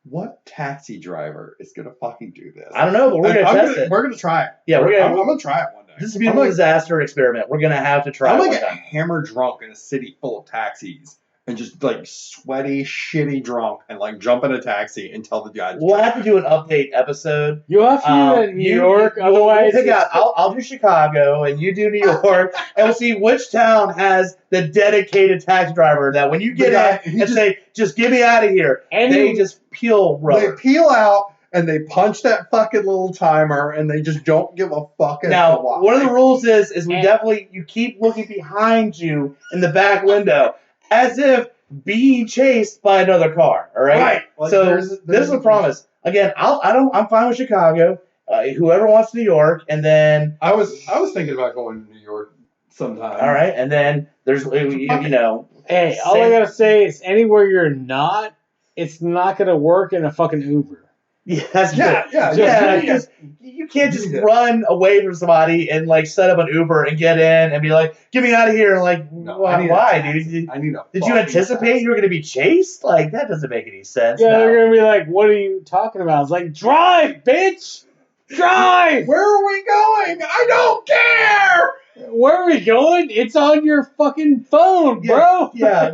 Speaker 4: What taxi driver is going to fucking do this?
Speaker 3: I don't know, but we're going to test it.
Speaker 4: We're going to try it.
Speaker 3: Yeah,
Speaker 4: I'm going to try it one day.
Speaker 3: This is a beautiful disaster experiment. We're going to have to try it one time.
Speaker 4: I'm going to get hammer drunk in a city full of taxis and just like sweaty, shitty drunk and like jump in a taxi and tell the guy.
Speaker 3: We'll have to do an update episode.
Speaker 2: You'll have to do that in New York, otherwise.
Speaker 3: We'll pick out. I'll do Chicago, and you do New York, and we'll see which town has the dedicated taxi driver that when you get in and say, "Just get me out of here," and they just peel rubber.
Speaker 4: They peel out. And they punch that fucking little timer, and they just don't give a fuck.
Speaker 3: Now, one of the rules is you keep looking behind you in the back window as if being chased by another car. All right.
Speaker 4: Right. Like
Speaker 3: so this is a promise. Again, I'm fine with Chicago. Whoever wants New York, and then
Speaker 4: I was thinking about going to New York sometime.
Speaker 3: All right, and then there's
Speaker 2: Hey, all I gotta say is anywhere you're not, it's not gonna work in a fucking Uber.
Speaker 3: Yeah, that's
Speaker 4: yeah.
Speaker 3: Because you can't just run away from somebody and like set up an Uber and get in and be like, "Get me out of here!" And like, why, dude? Did you anticipate you were going to be chased? Like that doesn't make any sense.
Speaker 2: Yeah, they're gonna be like, "What are you talking about?" It's like, "Drive, bitch, drive."
Speaker 4: Where are we going? I don't care.
Speaker 2: Where are we going? It's on your fucking phone, bro.
Speaker 3: Yeah,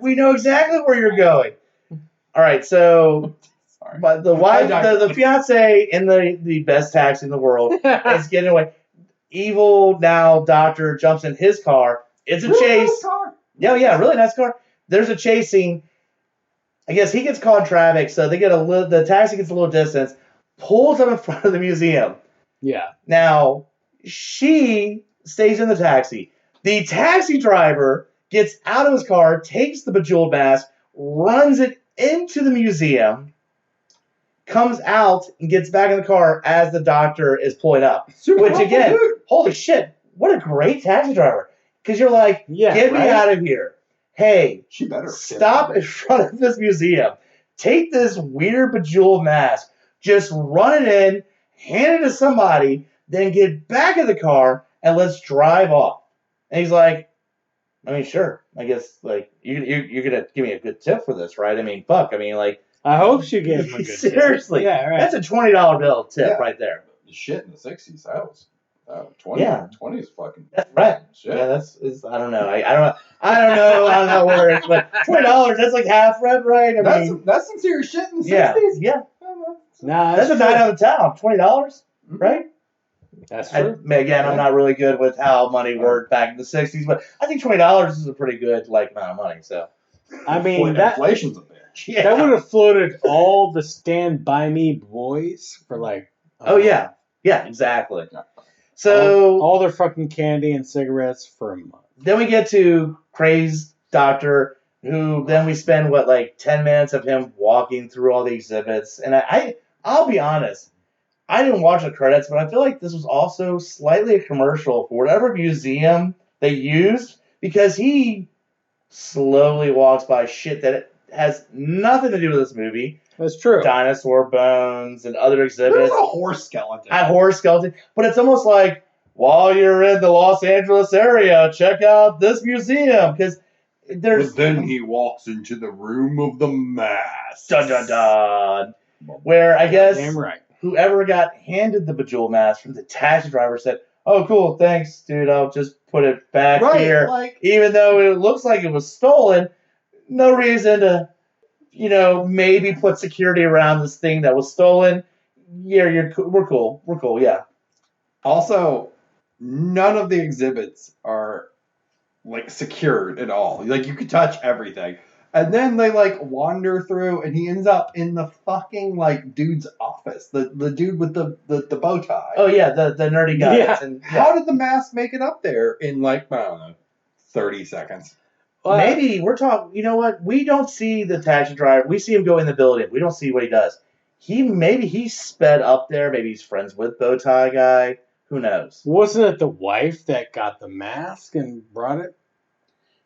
Speaker 3: we know exactly where you're going. All right, so. But the wife, the fiance in the best taxi in the world is getting away. Evil now doctor jumps in his car. It's a chase.
Speaker 4: Nice car.
Speaker 3: Yeah, really nice car. There's a chasing. I guess he gets caught in traffic, so they get the taxi gets a little distance, pulls up in front of the museum.
Speaker 2: Yeah.
Speaker 3: Now she stays in the taxi. The taxi driver gets out of his car, takes the bejeweled mask, runs it into the museum. Comes out and gets back in the car as the doctor is pulling up. Which again, holy shit, what a great taxi driver. Because you're like, get me out of here. Hey,
Speaker 4: she better
Speaker 3: stop in front of this museum. Take this weird bejeweled mask. Just run it in, hand it to somebody, then get back in the car and let's drive off. And he's like, I mean, sure. I guess like you're gonna give me a good tip for this, right? I mean, fuck. I mean, like.
Speaker 2: I hope she gave him a good
Speaker 3: Seriously.
Speaker 2: tip. Yeah, right.
Speaker 3: That's a $20 bill tip right there.
Speaker 4: Shit in the 60s, that was 20.
Speaker 3: Yeah.
Speaker 4: 20 is fucking.
Speaker 3: That's right.
Speaker 4: Shit.
Speaker 3: Yeah, I don't know. I don't know how that works, but $20, that's like half rent, right?
Speaker 4: That's some serious shit in the 60s.
Speaker 3: Yeah.
Speaker 2: Nah,
Speaker 3: that's a night out of town. $20, right?
Speaker 2: That's true.
Speaker 3: Again, I'm not really good with how money worked back in the 60s, but I think $20 is a pretty good amount of money. So,
Speaker 2: I mean,
Speaker 4: inflation's a bitch.
Speaker 3: Yeah.
Speaker 2: That would have floated all the Stand By Me boys for like.
Speaker 3: Yeah, exactly. So
Speaker 2: all their fucking candy and cigarettes for a month.
Speaker 3: Then we get to Crazed Doctor, who then we spend 10 minutes of him walking through all the exhibits, and I'll be honest, I didn't watch the credits, but I feel like this was also slightly a commercial for whatever museum they used, because he slowly walks by shit that has nothing to do with this movie.
Speaker 2: That's true.
Speaker 3: Dinosaur bones and other exhibits.
Speaker 4: There's a horse skeleton.
Speaker 3: But it's almost like, while you're in the Los Angeles area, check out this museum. Because there's.
Speaker 4: But then he walks into the room of the mask.
Speaker 3: Dun dun dun. Where I guess
Speaker 2: damn right.
Speaker 3: Whoever got handed the bejeweled mask from the taxi driver said, "Oh, cool, thanks, dude. I'll just put it back here." Even though it looks like it was stolen. No reason to, maybe put security around this thing that was stolen. Yeah, we're cool. We're cool, yeah.
Speaker 4: Also, none of the exhibits are, secured at all. You could touch everything. And then they, wander through, and he ends up in the fucking, dude's office. The dude with the bow tie.
Speaker 3: Oh, yeah, the nerdy guy.
Speaker 2: Yeah.
Speaker 4: How did the mask make it up there in, I don't know, 30 seconds?
Speaker 3: Maybe we're talking. You know what? We don't see the taxi driver. We see him go in the building. We don't see what he does. Maybe he sped up there. Maybe he's friends with Bowtie Guy. Who knows?
Speaker 2: Wasn't it the wife that got the mask and brought it?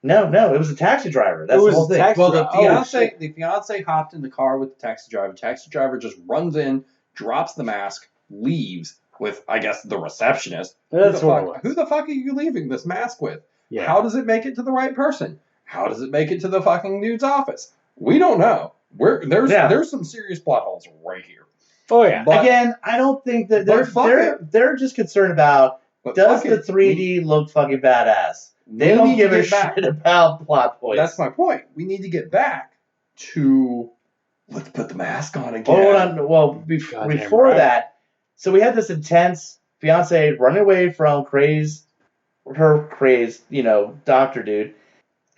Speaker 3: No, it was a taxi driver. That's the whole thing.
Speaker 4: Well, the fiance hopped in the car with the taxi driver. The taxi driver just runs in, drops the mask, leaves with, I guess, the receptionist.
Speaker 2: That's what it was.
Speaker 4: Who the fuck are you leaving this mask with?
Speaker 2: Yeah.
Speaker 4: How does it make it to the right person? How does it make it to the fucking dude's office? We don't know. There's some serious plot holes right here.
Speaker 2: Oh yeah.
Speaker 3: But, again, I don't think that they're just concerned about does the 3D look fucking badass. They don't give a shit about plot points.
Speaker 4: That's my point. We need to get back to let's put the mask on again.
Speaker 3: Hold on. Well, before that, so we had this intense fiance running away from her crazed, doctor dude.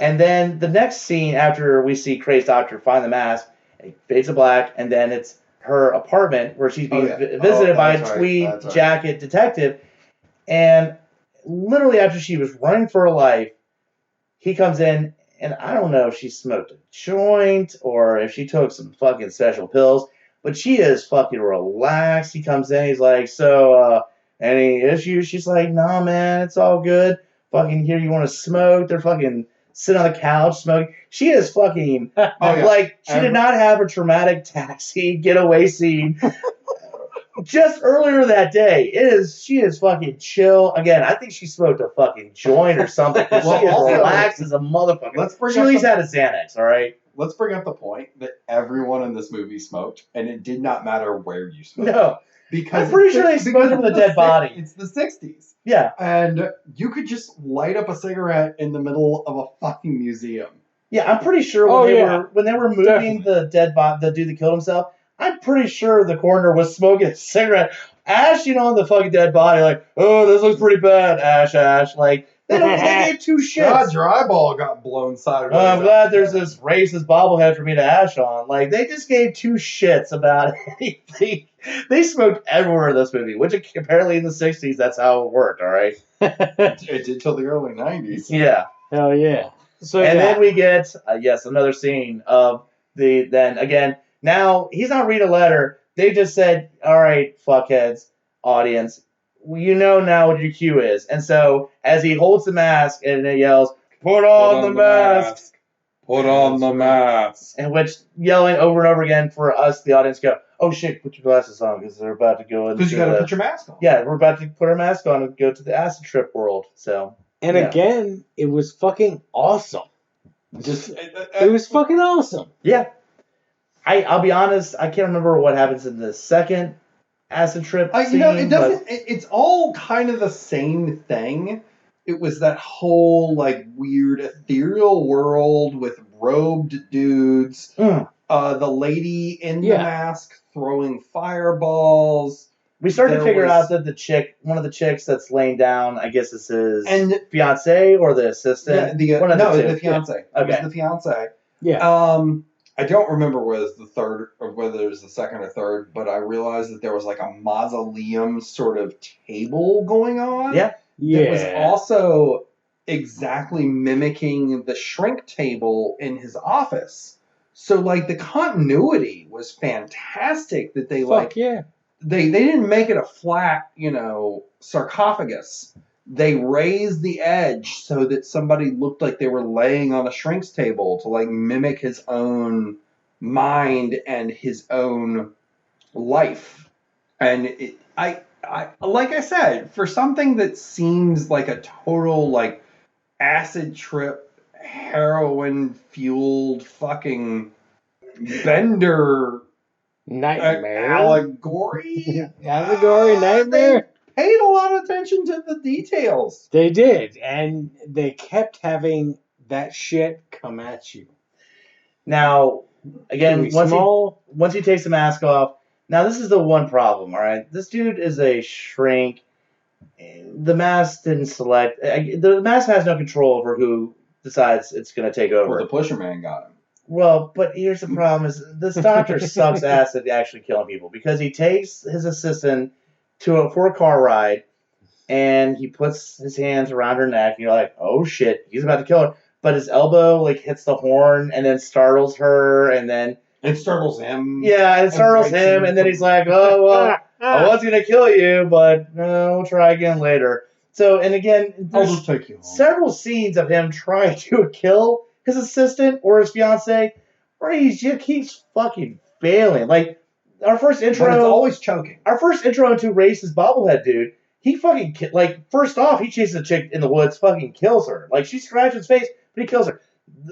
Speaker 3: And then the next scene after we see crazed doctor find the mask, it fades to black, and then it's her apartment where she's being visited by a tweed jacket detective. And literally after she was running for her life, he comes in, and I don't know if she smoked a joint or if she took some fucking special pills, but she is fucking relaxed. He comes in, he's like, so, any issues? She's like, nah, man, it's all good. Fucking here, you want to smoke? They're fucking sitting on the couch smoking. She is fucking, she did not have a traumatic taxi getaway scene. Just earlier that day, she is fucking chill. Again, I think she smoked a fucking joint or something. She is relaxed as a motherfucker. She at least had a Xanax, all right?
Speaker 4: Let's bring up the point that everyone in this movie smoked, and it did not matter where you smoked.
Speaker 3: No.
Speaker 4: Because
Speaker 3: I'm pretty sure they smoked from the dead body.
Speaker 4: It's the 60s.
Speaker 3: Yeah.
Speaker 4: And you could just light up a cigarette in the middle of a fucking museum.
Speaker 3: Yeah, I'm pretty sure when they were moving the dead body, the dude that killed himself, I'm pretty sure the coroner was smoking a cigarette, ashing on the fucking dead body, like, oh, this looks pretty bad, ash. Like, they gave two shits.
Speaker 4: God, your eyeball got blown sideways.
Speaker 3: I'm glad there's this racist bobblehead for me to ash on. Like, they just gave two shits about anything. They smoked everywhere in this movie, which apparently in the 60s, that's how it worked, all right?
Speaker 4: It did till the early 90s.
Speaker 3: Yeah.
Speaker 2: Hell yeah. So
Speaker 3: then we get, another scene of now, he's not reading a letter. They just said, all right, fuckheads, audience, you know now what your cue is. And so, as he holds the mask and it yells, put on the mask.
Speaker 4: Put on the mask.
Speaker 3: And which, yelling over and over again for us, the audience, go, oh shit, put your glasses on because they're about to go into
Speaker 4: because you got to put your mask on.
Speaker 3: Yeah, we're about to put our mask on and go to the acid trip world. So.
Speaker 2: And again, it was fucking awesome. It was fucking awesome.
Speaker 3: Yeah. I'll be honest, I can't remember what happens in the second acid trip scene.
Speaker 4: It doesn't. It's all kind of the same thing. It was that whole like weird ethereal world with robed dudes. The lady in the mask throwing fireballs.
Speaker 3: We started to figure out that one of the chicks that's laying down, I guess is his fiance or the assistant.
Speaker 4: The fiance. Okay. It was the fiance.
Speaker 2: Yeah.
Speaker 4: I don't remember whether it was the third or whether it was the second or third, but I realized that there was like a mausoleum sort of table going on.
Speaker 3: Yeah.
Speaker 4: It was also exactly mimicking the shrink table in his office. So like the continuity was fantastic that they they didn't make it a flat, sarcophagus. They raised the edge so that somebody looked like they were laying on a shrink's table to like mimic his own mind and his own life. And I like I said, for something that seems like a total like acid trip, heroin fueled fucking Bender
Speaker 2: nightmare
Speaker 4: allegory
Speaker 2: nightmare.
Speaker 4: Paid a lot of attention to the details.
Speaker 2: They did, and they kept having that shit come at you.
Speaker 3: Now, again, once he takes the mask off, now this is the one problem, all right? This dude is a shrink. The mask didn't select. The mask has no control over who decides it's going to take over.
Speaker 4: Well, the pusher man got him.
Speaker 3: Well, but here's the problem: is this doctor sucks ass at actually killing people because he takes his assistant for a car ride, and he puts his hands around her neck, and you're like, oh shit, he's about to kill her. But his elbow like hits the horn and then startles her, and then
Speaker 4: it startles him.
Speaker 3: Yeah, it startles him, and then he's like, oh well, I was gonna kill you, but we'll try again later. So, and again,
Speaker 4: I'll just take you home.
Speaker 3: Several scenes of him trying to kill his assistant or his fiance, where he just keeps fucking failing. Like our first intro,
Speaker 4: but it's always choking.
Speaker 3: Our first intro into Race's bobblehead dude, he fucking first off, he chases a chick in the woods, fucking kills her. Like she scratches his face, but he kills her.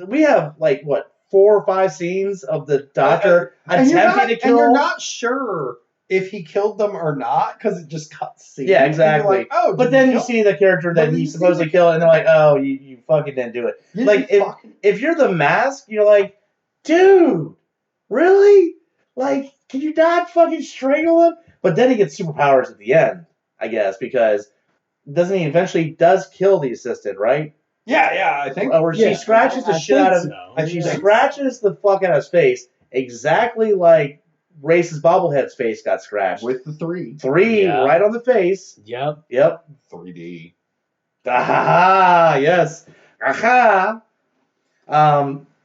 Speaker 3: We have 4 or 5 scenes of the doctor attempting to kill.
Speaker 4: And you're not sure if he killed them or not because it just cut scene.
Speaker 3: Yeah,
Speaker 4: And
Speaker 3: exactly.
Speaker 4: you're like, oh,
Speaker 3: but
Speaker 4: did
Speaker 3: then
Speaker 4: he
Speaker 3: you
Speaker 4: kill
Speaker 3: see the character that he supposedly killed, and they're like, oh, you fucking didn't do it.
Speaker 4: Yeah,
Speaker 3: like,
Speaker 4: you fucking-
Speaker 3: if you're the Mask, you're like, dude, really? Like, can you not fucking strangle him? But then he gets superpowers at the end, I guess, because doesn't he eventually does kill the assistant, right?
Speaker 4: Yeah, I think.
Speaker 3: Or she scratches the shit out of him.
Speaker 2: So.
Speaker 3: She scratches the fuck out of his face, exactly like Race's bobblehead's face got scratched.
Speaker 4: With the 3.
Speaker 3: 3
Speaker 2: Yeah.
Speaker 3: right on the face.
Speaker 2: Yep.
Speaker 4: 3D.
Speaker 3: Aha, yes. Aha.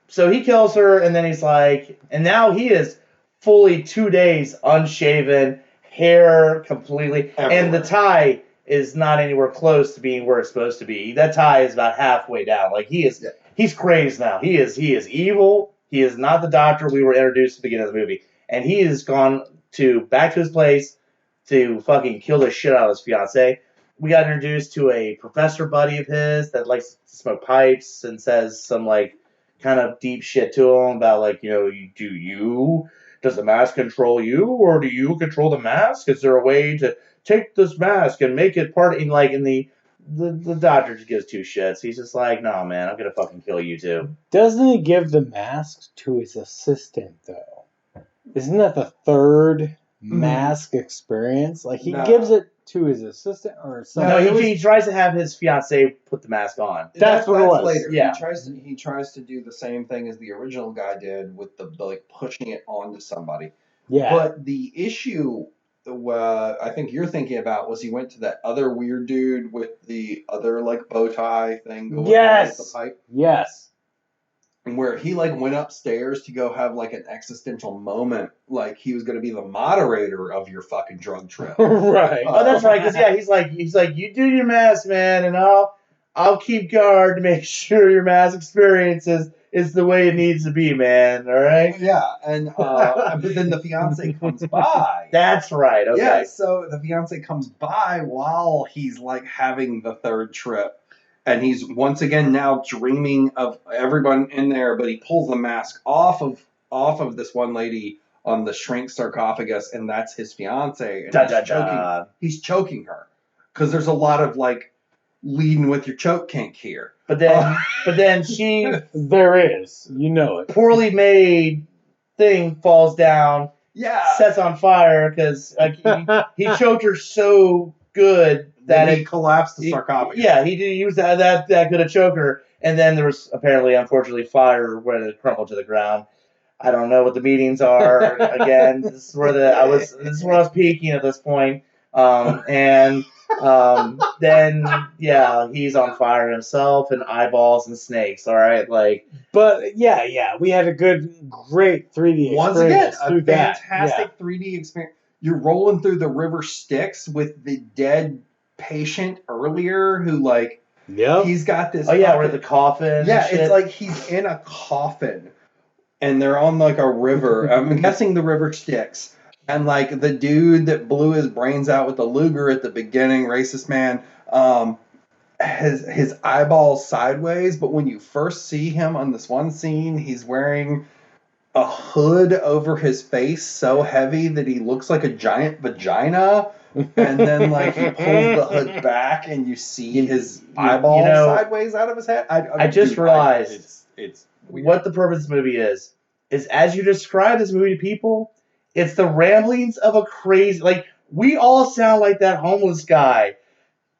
Speaker 3: So he kills her, and then he's like, and now he is fully 2 days unshaven, hair completely,
Speaker 4: Everywhere.
Speaker 3: and the tie is not anywhere close to being where it's supposed to be. That tie is about halfway down. Like he's crazed now. He is evil. He is not the doctor we were introduced at the beginning of the movie, and he has gone back to his place to fucking kill the shit out of his fiancée. We got introduced to a professor buddy of his that likes to smoke pipes and says some like kind of deep shit to him about like, does the mask control you, or do you control the mask? Is there a way to take this mask and make it part in the doctor just gives 2 shits. He's just like, no man, I'm gonna fucking kill you too.
Speaker 2: Doesn't he give the mask to his assistant though? Isn't that the third mask experience? Like he gives it to his assistant or something.
Speaker 3: No, he tries to have his fiancée put the mask on.
Speaker 2: That's what it was.
Speaker 4: Later.
Speaker 3: Yeah.
Speaker 4: He tries to do the same thing as the original guy did with the like pushing it onto somebody.
Speaker 2: Yeah.
Speaker 4: But the issue I think you're thinking about was he went to that other weird dude with the other like bow tie thing going on with the pipe.
Speaker 2: Yes.
Speaker 4: Where he like went upstairs to go have like an existential moment, like he was going to be the moderator of your fucking drug trip.
Speaker 2: Right.
Speaker 3: Oh, that's right. Because he's like, you do your mask, man, and I'll keep guard to make sure your mask experience is the way it needs to be, man. All right.
Speaker 4: Yeah, and but then the fiance comes by.
Speaker 3: That's right. Okay.
Speaker 4: Yeah, so the fiance comes by while he's like having the third trip. And he's once again now dreaming of everyone in there, but he pulls the mask off of this one lady on the shrink sarcophagus, and that's his fiance. And he's choking her because there's a lot of like leading with your choke kink here.
Speaker 3: But then she
Speaker 2: there is, it.
Speaker 3: Poorly made thing falls down.
Speaker 4: Yeah,
Speaker 3: sets on fire because he choked her so good. That
Speaker 4: he collapsed the sarcophagus.
Speaker 3: Yeah, he did use that good a choker, and then there was apparently, unfortunately, fire when it crumbled to the ground. I don't know what the meetings are. Again, this is where I was peaking at this point. Then he's on fire himself, and eyeballs and snakes. All right,
Speaker 2: But yeah, we had a great 3D experience.
Speaker 4: Once again, a
Speaker 2: that.
Speaker 4: fantastic 3D experience. You're rolling through the river Styx with the dead patient earlier who he's got this
Speaker 3: where the coffin
Speaker 4: it's like he's in a coffin and they're on like a river. I'm guessing the river Styx, and like the dude that blew his brains out with the Luger at the beginning, racist man, has his eyeballs sideways, but when you first see him on this one scene, he's wearing a hood over his face so heavy that he looks like a giant vagina. And then he pulls the hood back and you see his eyeballs sideways out of his head.
Speaker 3: I just realized
Speaker 4: it's
Speaker 3: what the purpose of this movie is as you describe this movie to people, it's the ramblings of a crazy, we all sound like that homeless guy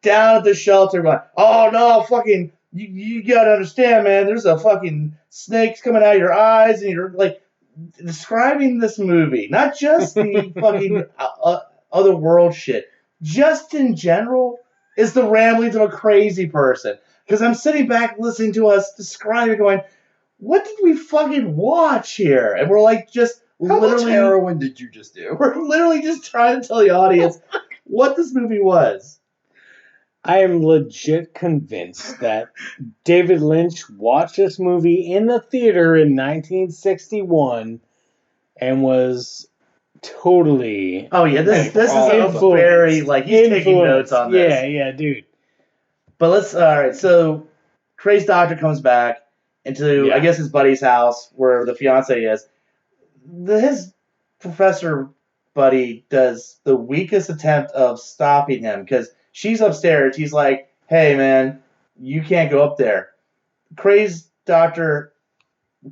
Speaker 3: down at the shelter going, oh no, fucking, you gotta understand, man, there's a fucking snakes coming out of your eyes, and you're describing this movie, not just the fucking other world shit, just in general, is the ramblings of a crazy person. Because I'm sitting back listening to us describe it going, what did we fucking watch here? And we're
Speaker 4: how much heroin did you just do?
Speaker 3: We're literally just trying to tell the audience what this movie was.
Speaker 2: I am legit convinced that David Lynch watched this movie in the theater in 1961 and was totally...
Speaker 3: Oh, yeah, this is a very, he's taking notes on this.
Speaker 2: Yeah, dude.
Speaker 3: But alright, so Crazed Doctor comes back into, I guess, his buddy's house where the fiance is. His professor Buddy does the weakest attempt of stopping him because she's upstairs. He's like, hey, man, you can't go up there. Crazed doctor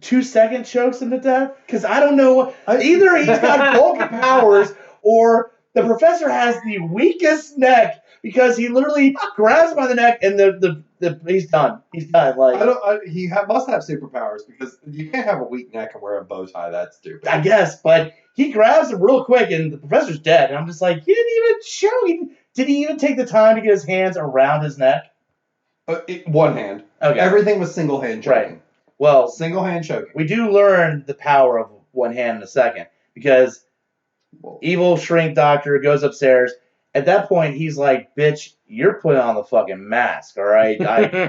Speaker 3: 2 seconds chokes him to death? Because I don't know. Either he's got bulky powers or the professor has the weakest neck because he literally grabs him by the neck and he's done. He's done. Like
Speaker 4: must have superpowers because you can't have a weak neck and wear a bow tie. That's stupid.
Speaker 3: I guess, but he grabs him real quick and the professor's dead. And I'm just like, he didn't even show. Did he even take the time to get his hands around his neck?
Speaker 4: One hand.
Speaker 3: Okay.
Speaker 4: Everything was single hand choking.
Speaker 3: Right. Well,
Speaker 4: single hand choking.
Speaker 3: We do learn the power of one hand in a second because evil shrink doctor goes upstairs. At that point, he's like, bitch, you're putting on the fucking mask, all right?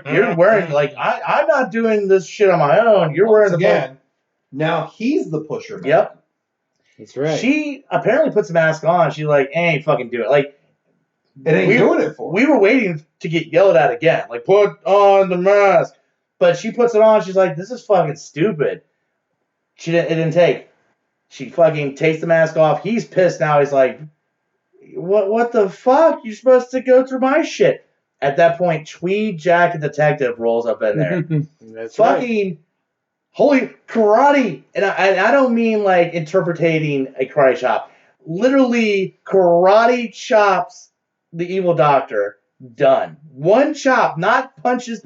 Speaker 3: You're wearing, like, I'm not doing this shit on my own. You're wearing the
Speaker 4: again. Now he's the pusher man.
Speaker 3: Yep.
Speaker 2: That's right.
Speaker 3: She apparently puts the mask on. She's like, ain't fucking do it. Like,
Speaker 4: it ain't doing it for her.
Speaker 3: We were waiting to get yelled at again. Like, put on the mask. But she puts it on. She's like, this is fucking stupid. It didn't take. She fucking takes the mask off. He's pissed now. He's like, what the fuck? You're supposed to go through my shit. At that point, Tweed Jacket Detective rolls up in there.
Speaker 2: That's
Speaker 3: fucking
Speaker 2: right.
Speaker 3: Holy karate. And I don't mean like interpreting a karate chop. Literally karate chops the evil doctor. Done. One chop, not punches.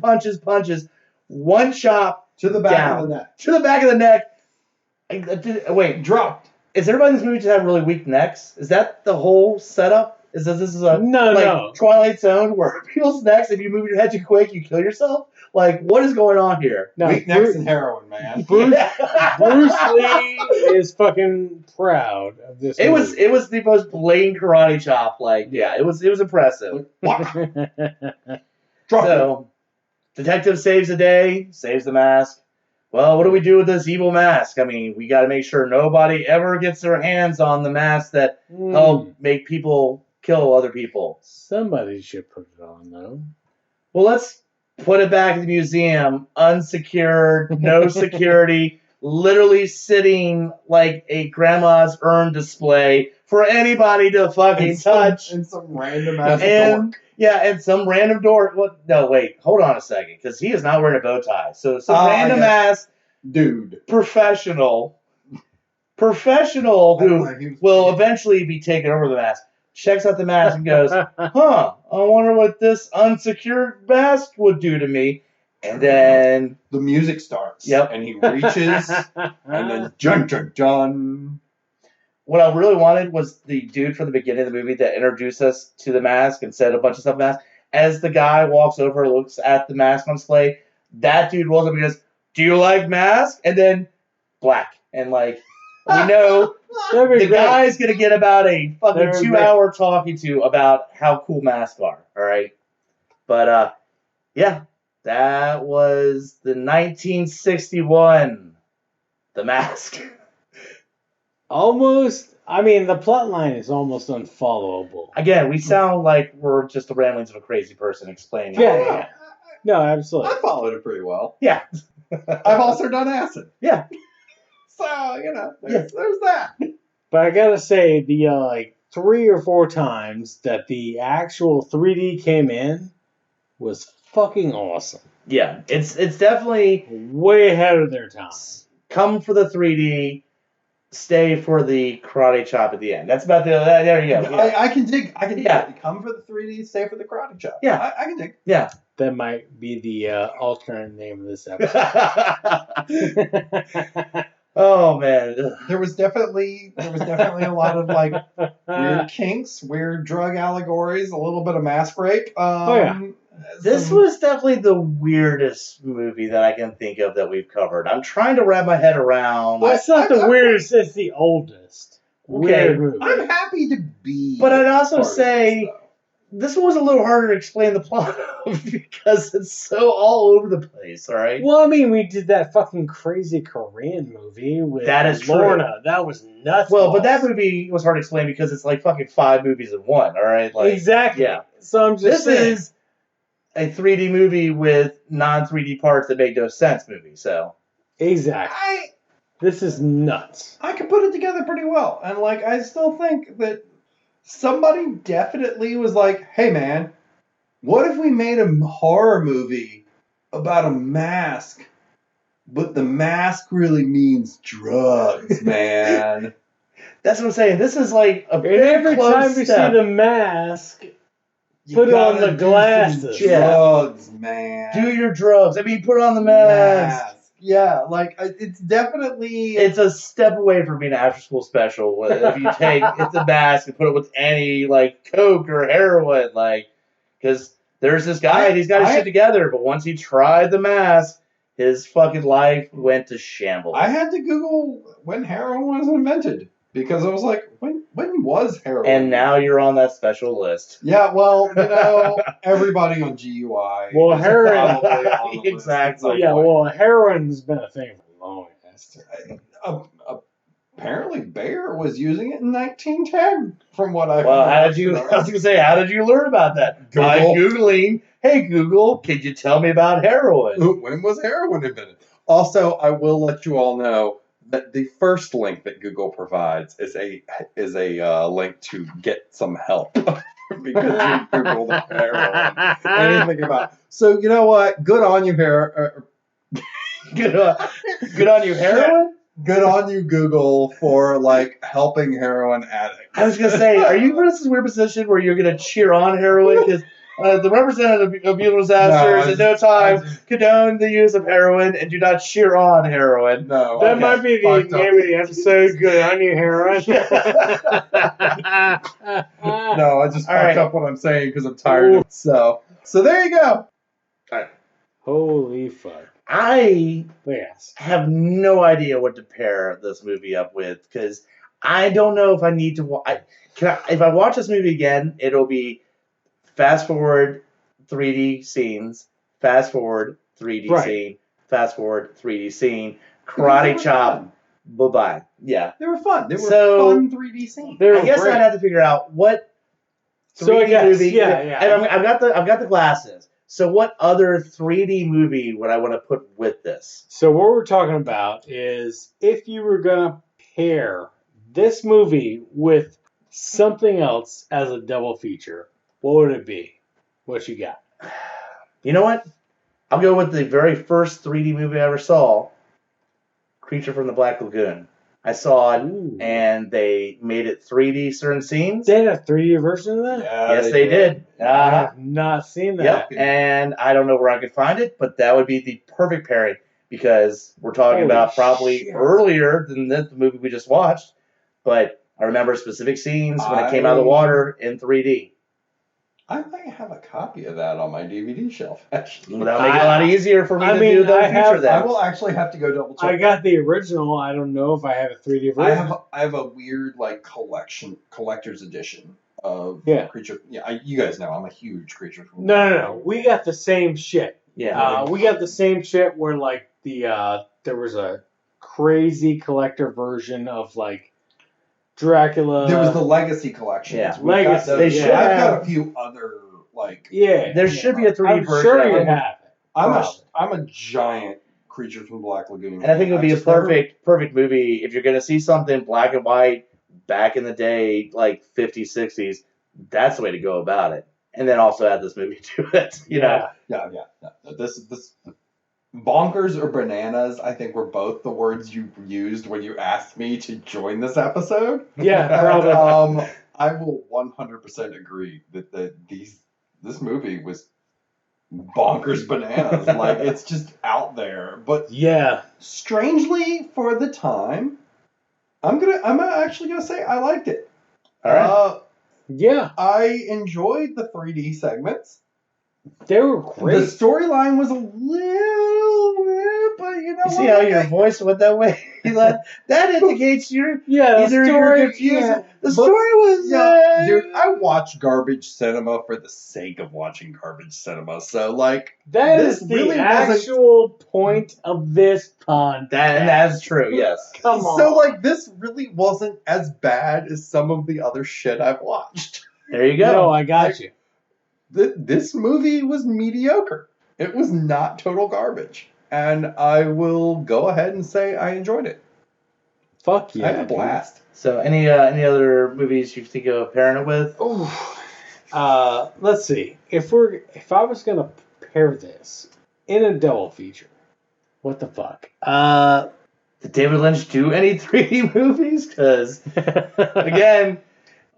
Speaker 3: One chop
Speaker 4: to the back
Speaker 3: down.
Speaker 4: of the neck.
Speaker 3: To the back of the neck. Wait,
Speaker 4: dropped.
Speaker 3: Is everybody in this movie just have really weak necks? Is that the whole setup? Is this is a
Speaker 2: no
Speaker 3: Twilight Zone where people's necks, if you move your head too quick, you kill yourself? Like, what is going on here?
Speaker 2: No,
Speaker 4: weak necks and heroin, man.
Speaker 2: Bruce Lee is fucking proud of this.
Speaker 3: It was the most blatant karate chop. Like, yeah, it was impressive. So, detective saves the day, saves the mask. Well, what do we do with this evil mask? I mean, we got to make sure nobody ever gets their hands on the mask that help make people kill other people.
Speaker 2: Somebody should put it on, though.
Speaker 3: Well, let's put it back in the museum, unsecured, no security, literally sitting like a grandma's urn display for anybody to fucking touch.
Speaker 4: And some random ass door.
Speaker 3: Yeah, and some random door. Well, no, wait, hold on a second, because he is not wearing a bow tie. So some random ass
Speaker 4: dude,
Speaker 3: professional who will eventually be taken over the mask, checks out the mask and goes, I wonder what this unsecured mask would do to me. And then
Speaker 4: the music starts.
Speaker 3: Yep.
Speaker 4: And he reaches, and then John.
Speaker 3: What I really wanted was the dude from the beginning of the movie that introduced us to the mask and said a bunch of stuff about the mask. As the guy walks over, looks at the mask on display, that dude rolls up and goes, do you like mask? And then black. And like, we know the guy's going to get about a fucking 2-hour talking to about how cool masks are. All right. But, yeah, that was the 1961 The Mask.
Speaker 2: Almost, I mean, the plot line is almost unfollowable.
Speaker 3: Again, we sound like we're just the ramblings of a crazy person explaining.
Speaker 2: Yeah. No, absolutely.
Speaker 4: I followed it pretty well.
Speaker 3: Yeah.
Speaker 4: I've also done acid.
Speaker 3: Yeah.
Speaker 4: So, there's that.
Speaker 2: But I gotta say, the like 3 or 4 times that the actual 3D came in was fucking awesome.
Speaker 3: Yeah, it's definitely
Speaker 2: way ahead of their time.
Speaker 3: Come for the 3D. Stay for the karate chop at the end. That's about there you go. Yeah.
Speaker 4: I can dig. That. Come for the 3D, stay for the karate chop.
Speaker 3: Yeah.
Speaker 4: I can dig.
Speaker 3: Yeah.
Speaker 2: That might be the alternate name of this episode.
Speaker 3: Oh man.
Speaker 4: There was definitely a lot of like weird kinks, weird drug allegories, a little bit of mask rape.
Speaker 3: This was definitely the weirdest movie that I can think of that we've covered. I'm trying to wrap my head around.
Speaker 2: Well, it's not the weirdest, it's the oldest.
Speaker 3: Okay.
Speaker 2: Weird movie.
Speaker 4: I'm happy to be.
Speaker 3: But I'd also say this one was a little harder to explain the plot of because it's so all over the place, all right?
Speaker 2: Well, I mean, we did that fucking crazy Korean movie with
Speaker 3: that is
Speaker 2: Lorna. True. That was nuts.
Speaker 3: Well, but that movie was hard to explain because it's like fucking 5 movies in one, all right? Like,
Speaker 2: exactly.
Speaker 3: Yeah.
Speaker 2: So I'm just saying.
Speaker 3: This is a 3D movie with non-3D parts that make no sense movie, so.
Speaker 2: Exactly. This is nuts.
Speaker 4: I could put it together pretty well. And, like, I still think that somebody definitely was like, hey, man, what if we made a horror movie about a mask, but the mask really means drugs, man?
Speaker 3: That's what I'm saying. This is like a
Speaker 2: And
Speaker 3: very
Speaker 2: every
Speaker 3: close
Speaker 2: time you
Speaker 3: step.
Speaker 2: see the mask,
Speaker 4: You
Speaker 2: put on
Speaker 4: gotta
Speaker 2: the
Speaker 4: do
Speaker 2: glasses.
Speaker 4: some drugs, man.
Speaker 3: Do your drugs. I mean, put on the mask.
Speaker 4: Yeah, like, it's definitely...
Speaker 3: It's a step away from being an after-school special. If you take it's a mask and put it with any like coke or heroin, like, because there's this guy and he's got his shit together, but once he tried the mask, his fucking life went to shambles.
Speaker 4: I had to Google when heroin was invented because I was like, when was heroin?
Speaker 3: And now you're on that special list.
Speaker 4: Yeah, well, everybody on GUI.
Speaker 2: Well,
Speaker 4: is
Speaker 2: heroin-
Speaker 4: probably on the list
Speaker 3: Exactly.
Speaker 4: at some
Speaker 2: Yeah,
Speaker 4: point.
Speaker 2: well, heroin's been a thing for a long time.
Speaker 4: Apparently, Bayer was using it in 1910, from what I
Speaker 3: Well,
Speaker 4: found.
Speaker 3: how did you? I was gonna say, how did you learn about that? By
Speaker 4: Google.
Speaker 3: googling. Hey Google, could you tell me about heroin?
Speaker 4: When was heroin invented? Also, I will let you all know that the first link that Google provides is a link to get some help because you Googled heroin. Anything about it. So you know what? Good on you,
Speaker 3: Good on you, heroin.
Speaker 4: Good on you, Google, for like helping heroin addicts.
Speaker 3: I was gonna say, are you in this weird position where you're gonna cheer on heroin because the representative of Bureau disasters at no time condone the use of heroin and do not cheer on heroin?
Speaker 4: No,
Speaker 2: That might be the name of the episode. Good on you, heroin.
Speaker 4: No, I just fucked up what I'm saying because I'm tired of it. So there you go.
Speaker 2: Holy fuck.
Speaker 3: I
Speaker 2: Yes.
Speaker 3: have no idea what to pair this movie up with because I don't know if I need to. If I watch this movie again, it'll be fast forward 3D scenes, fast forward 3D scene, fast forward 3D scene, karate chop, bye bye. Yeah,
Speaker 4: They were fun. They were fun 3D scenes.
Speaker 2: They were
Speaker 3: I guess
Speaker 2: great.
Speaker 3: I'd have to figure out what 3D
Speaker 2: So I guess,
Speaker 3: movie.
Speaker 2: yeah.
Speaker 3: And I've got the glasses. So what other 3D movie would I want to put with this?
Speaker 2: So what we're talking about is if you were going to pair this movie with something else as a double feature, what would it be? What you got?
Speaker 3: You know what? I'll go with the very first 3D movie I ever saw, Creature from the Black Lagoon. I saw it,
Speaker 2: Ooh.
Speaker 3: and they made it 3D certain scenes.
Speaker 2: They had a 3D version of that?
Speaker 3: Yes, they did.
Speaker 2: I have not seen that.
Speaker 3: Yep, and I don't know where I could find it, but that would be the perfect pairing because we're talking
Speaker 2: Holy
Speaker 3: about probably
Speaker 2: shit.
Speaker 3: earlier than the movie we just watched, but I remember specific scenes when it came out of the water in 3D.
Speaker 4: I might have a copy of that on my DVD shelf, actually.
Speaker 3: Well, that'll make it a lot easier for me to do the
Speaker 2: I
Speaker 3: future then.
Speaker 4: I will actually have to go double check.
Speaker 2: I got the original. I don't know if I have a 3D version.
Speaker 4: I have a weird like collector's edition of
Speaker 2: Yeah.
Speaker 4: Creature. Yeah, you guys know I'm a huge Creature from.
Speaker 2: No. We got the same shit.
Speaker 3: Yeah.
Speaker 2: We got the same shit where like there was a crazy collector version of like Dracula.
Speaker 4: There was the Legacy collection.
Speaker 3: Yeah.
Speaker 2: Legacy,
Speaker 3: They should
Speaker 2: yeah.
Speaker 4: I've
Speaker 3: have-
Speaker 4: got a few other like.
Speaker 2: Yeah.
Speaker 3: There should be a 3D
Speaker 2: I'm
Speaker 3: version.
Speaker 2: sure
Speaker 3: of
Speaker 2: you
Speaker 3: it.
Speaker 2: have it.
Speaker 4: I'm a giant Creature from Black Lagoon.
Speaker 3: And I think it would be a
Speaker 4: just never-
Speaker 3: perfect movie if you're going to see something black and white back in the day, like 50s, 60s. That's the way to go about it. And then also add this movie to it. You know?
Speaker 4: Yeah. This bonkers or bananas, I think, were both the words you used when you asked me to join this episode.
Speaker 2: Yeah, probably.
Speaker 4: I will 100% agree that this movie was bonkers bananas. Like, it's just out there. But
Speaker 2: Yeah.
Speaker 4: strangely, for the time, I'm actually gonna say I liked it.
Speaker 3: All right.
Speaker 2: Yeah.
Speaker 4: I enjoyed the 3D segments.
Speaker 2: They were great.
Speaker 4: The storyline was a little weird, but you know
Speaker 3: You see how your voice went that way? That indicates you're either you're confused.
Speaker 2: yeah.
Speaker 3: The story was
Speaker 4: dude, I watch garbage cinema for the sake of watching garbage cinema. So like
Speaker 2: That
Speaker 4: this
Speaker 2: is the
Speaker 4: really wasn't-
Speaker 2: actual point of this podcast.
Speaker 3: that's true. Yes.
Speaker 2: Come on.
Speaker 4: So like this really wasn't as bad as some of the other shit I've watched.
Speaker 3: There you go.
Speaker 2: No, I got you.
Speaker 4: This movie was mediocre. It was not total garbage. And I will go ahead and say I enjoyed it.
Speaker 2: Fuck yeah.
Speaker 4: I had a blast.
Speaker 3: So any other movies you think of pairing it with?
Speaker 2: Let's see. If I was gonna pair this in a double feature, what the fuck?
Speaker 3: Did David Lynch do any 3D movies? Because again,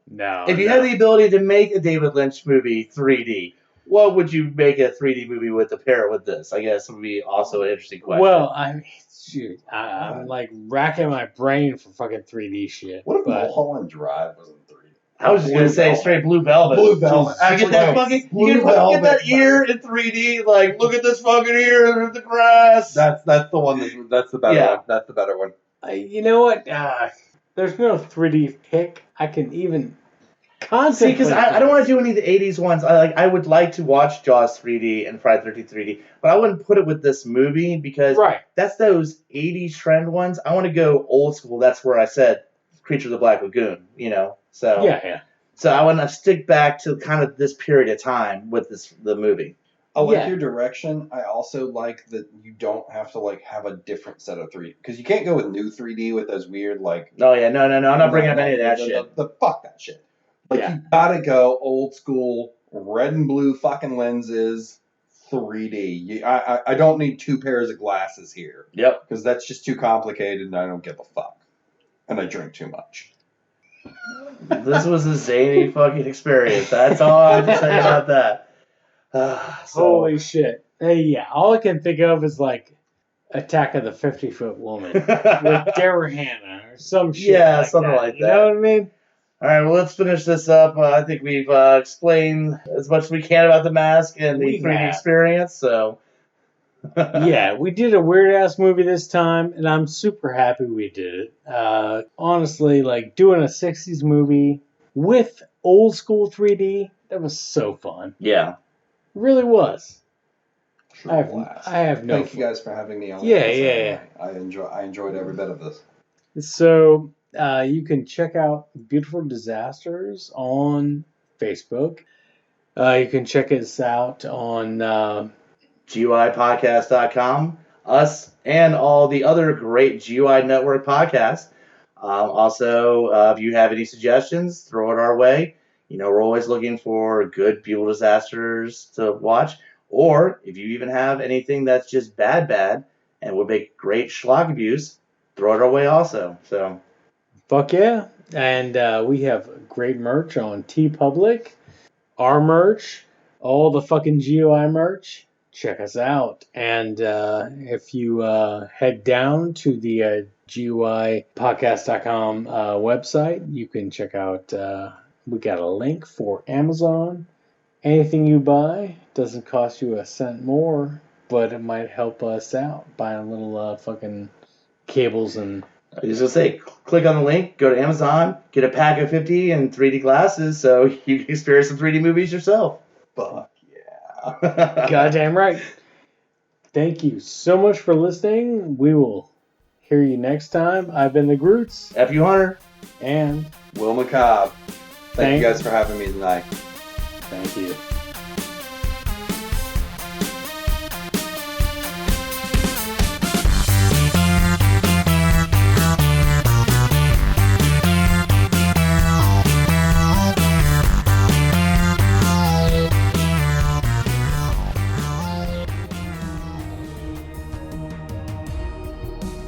Speaker 2: no.
Speaker 3: if you had the ability to make a David Lynch movie 3D, what would you make a 3D movie with to pair it with this? I guess would be also an interesting question.
Speaker 2: Well, I mean, shoot, I'm like racking my brain for fucking 3D shit.
Speaker 4: What if
Speaker 2: but
Speaker 4: Mulholland Drive was in 3D?
Speaker 3: I was just gonna say straight Blue Velvet.
Speaker 4: Blue Velvet.
Speaker 3: You get that fucking, you can fucking get that ear in 3D. Like, look at this fucking ear in the grass.
Speaker 4: That's the one. That's the better one. That's the better one.
Speaker 2: you know what? There's no 3D pick I can even contemplate.
Speaker 3: See, because I don't want to do any of the 80s ones. I would like to watch Jaws 3D and Friday the 13th 3D, but I wouldn't put it with this movie because that's those 80s trend ones. I want to go old school. That's where I said Creature of the Black Lagoon, you know? So
Speaker 2: yeah.
Speaker 3: So I want to stick back to kind of this period of time with the movie.
Speaker 4: I like your direction. I also like that you don't have to like have a different set of 3D because you can't go with new 3D with those weird like.
Speaker 3: Oh yeah, no. I'm not bringing up any of that shit.
Speaker 4: The fuck that shit. Like you gotta go old school, red and blue fucking lenses, 3D. I don't need 2 pairs of glasses here.
Speaker 3: Yep.
Speaker 4: Because that's just too complicated and I don't give a fuck. And I drink too much.
Speaker 3: This was a zany fucking experience. That's all I have to say about that.
Speaker 2: Holy shit. Hey, yeah, all I can think of is like Attack of the 50-Foot Woman with Daryl Hannah or some shit.
Speaker 3: Yeah,
Speaker 2: like
Speaker 3: something
Speaker 2: that.
Speaker 3: like that.
Speaker 2: You know what I mean?
Speaker 3: All right, well, let's finish this up. I think we've explained as much as we can about the mask and the 3D experience. So,
Speaker 2: yeah, we did a weird-ass movie this time, and I'm super happy we did it. Honestly, like, doing a 60s movie with old-school 3D, that was so fun.
Speaker 3: Yeah.
Speaker 2: It really was. I
Speaker 4: Blast.
Speaker 2: have no...
Speaker 4: Thank you guys for having me on.
Speaker 2: Yeah.
Speaker 4: I enjoyed every bit of this. So...
Speaker 2: you can check out Beautiful Disasters on Facebook. You can check us out on
Speaker 3: GUIPodcast.com, us, and all the other great GUI Network podcasts. Also, if you have any suggestions, throw it our way. You know, we're always looking for good Beautiful Disasters to watch. Or if you even have anything that's just bad and would make great schlock abuse, throw it our way also. So...
Speaker 2: Fuck yeah. And we have great merch on TeePublic, our merch, all the fucking GUI merch. Check us out. And if you head down to the GUIPodcast.com website, you can check out, we got a link for Amazon. Anything you buy doesn't cost you a cent more, but it might help us out buying a little fucking cables and...
Speaker 3: I was just going to say, click on the link, go to Amazon, get a pack of 50 and 3D glasses so you can experience some 3D movies yourself.
Speaker 4: Fuck yeah.
Speaker 2: Goddamn right. Thank you so much for listening. We will hear you next time. I've been the Grutz.
Speaker 3: F.U. Hunter.
Speaker 2: And
Speaker 4: Will McCobb. Thank you guys for having me tonight.
Speaker 2: Thank you.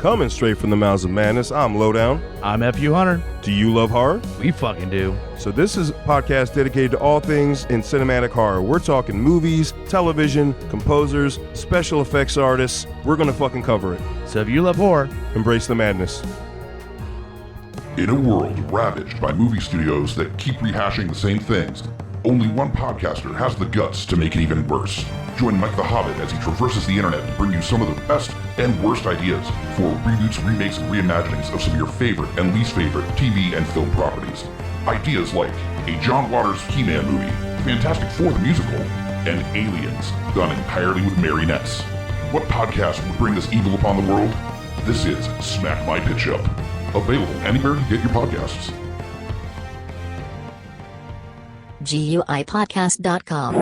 Speaker 5: Coming straight from the mouths of madness, I'm Lowdown.
Speaker 6: I'm F.U. Hunter.
Speaker 5: Do you love horror?
Speaker 6: We fucking do.
Speaker 5: So this is a podcast dedicated to all things in cinematic horror. We're talking movies, television, composers, special effects artists. We're gonna fucking cover it.
Speaker 6: So if you love horror,
Speaker 5: embrace the madness.
Speaker 7: In a world ravaged by movie studios that keep rehashing the same things, only one podcaster has the guts to make it even worse. Join Mike the Hobbit as he traverses the internet to bring you some of the best and worst ideas for reboots, remakes, and reimaginings of some of your favorite and least favorite TV and film properties. Ideas like a John Waters He-Man movie, Fantastic Four the musical, and Aliens, done entirely with marionettes. What podcast would bring this evil upon the world? This is Smack My Pitch Up. Available anywhere you get your podcasts.
Speaker 8: GUIPodcast.com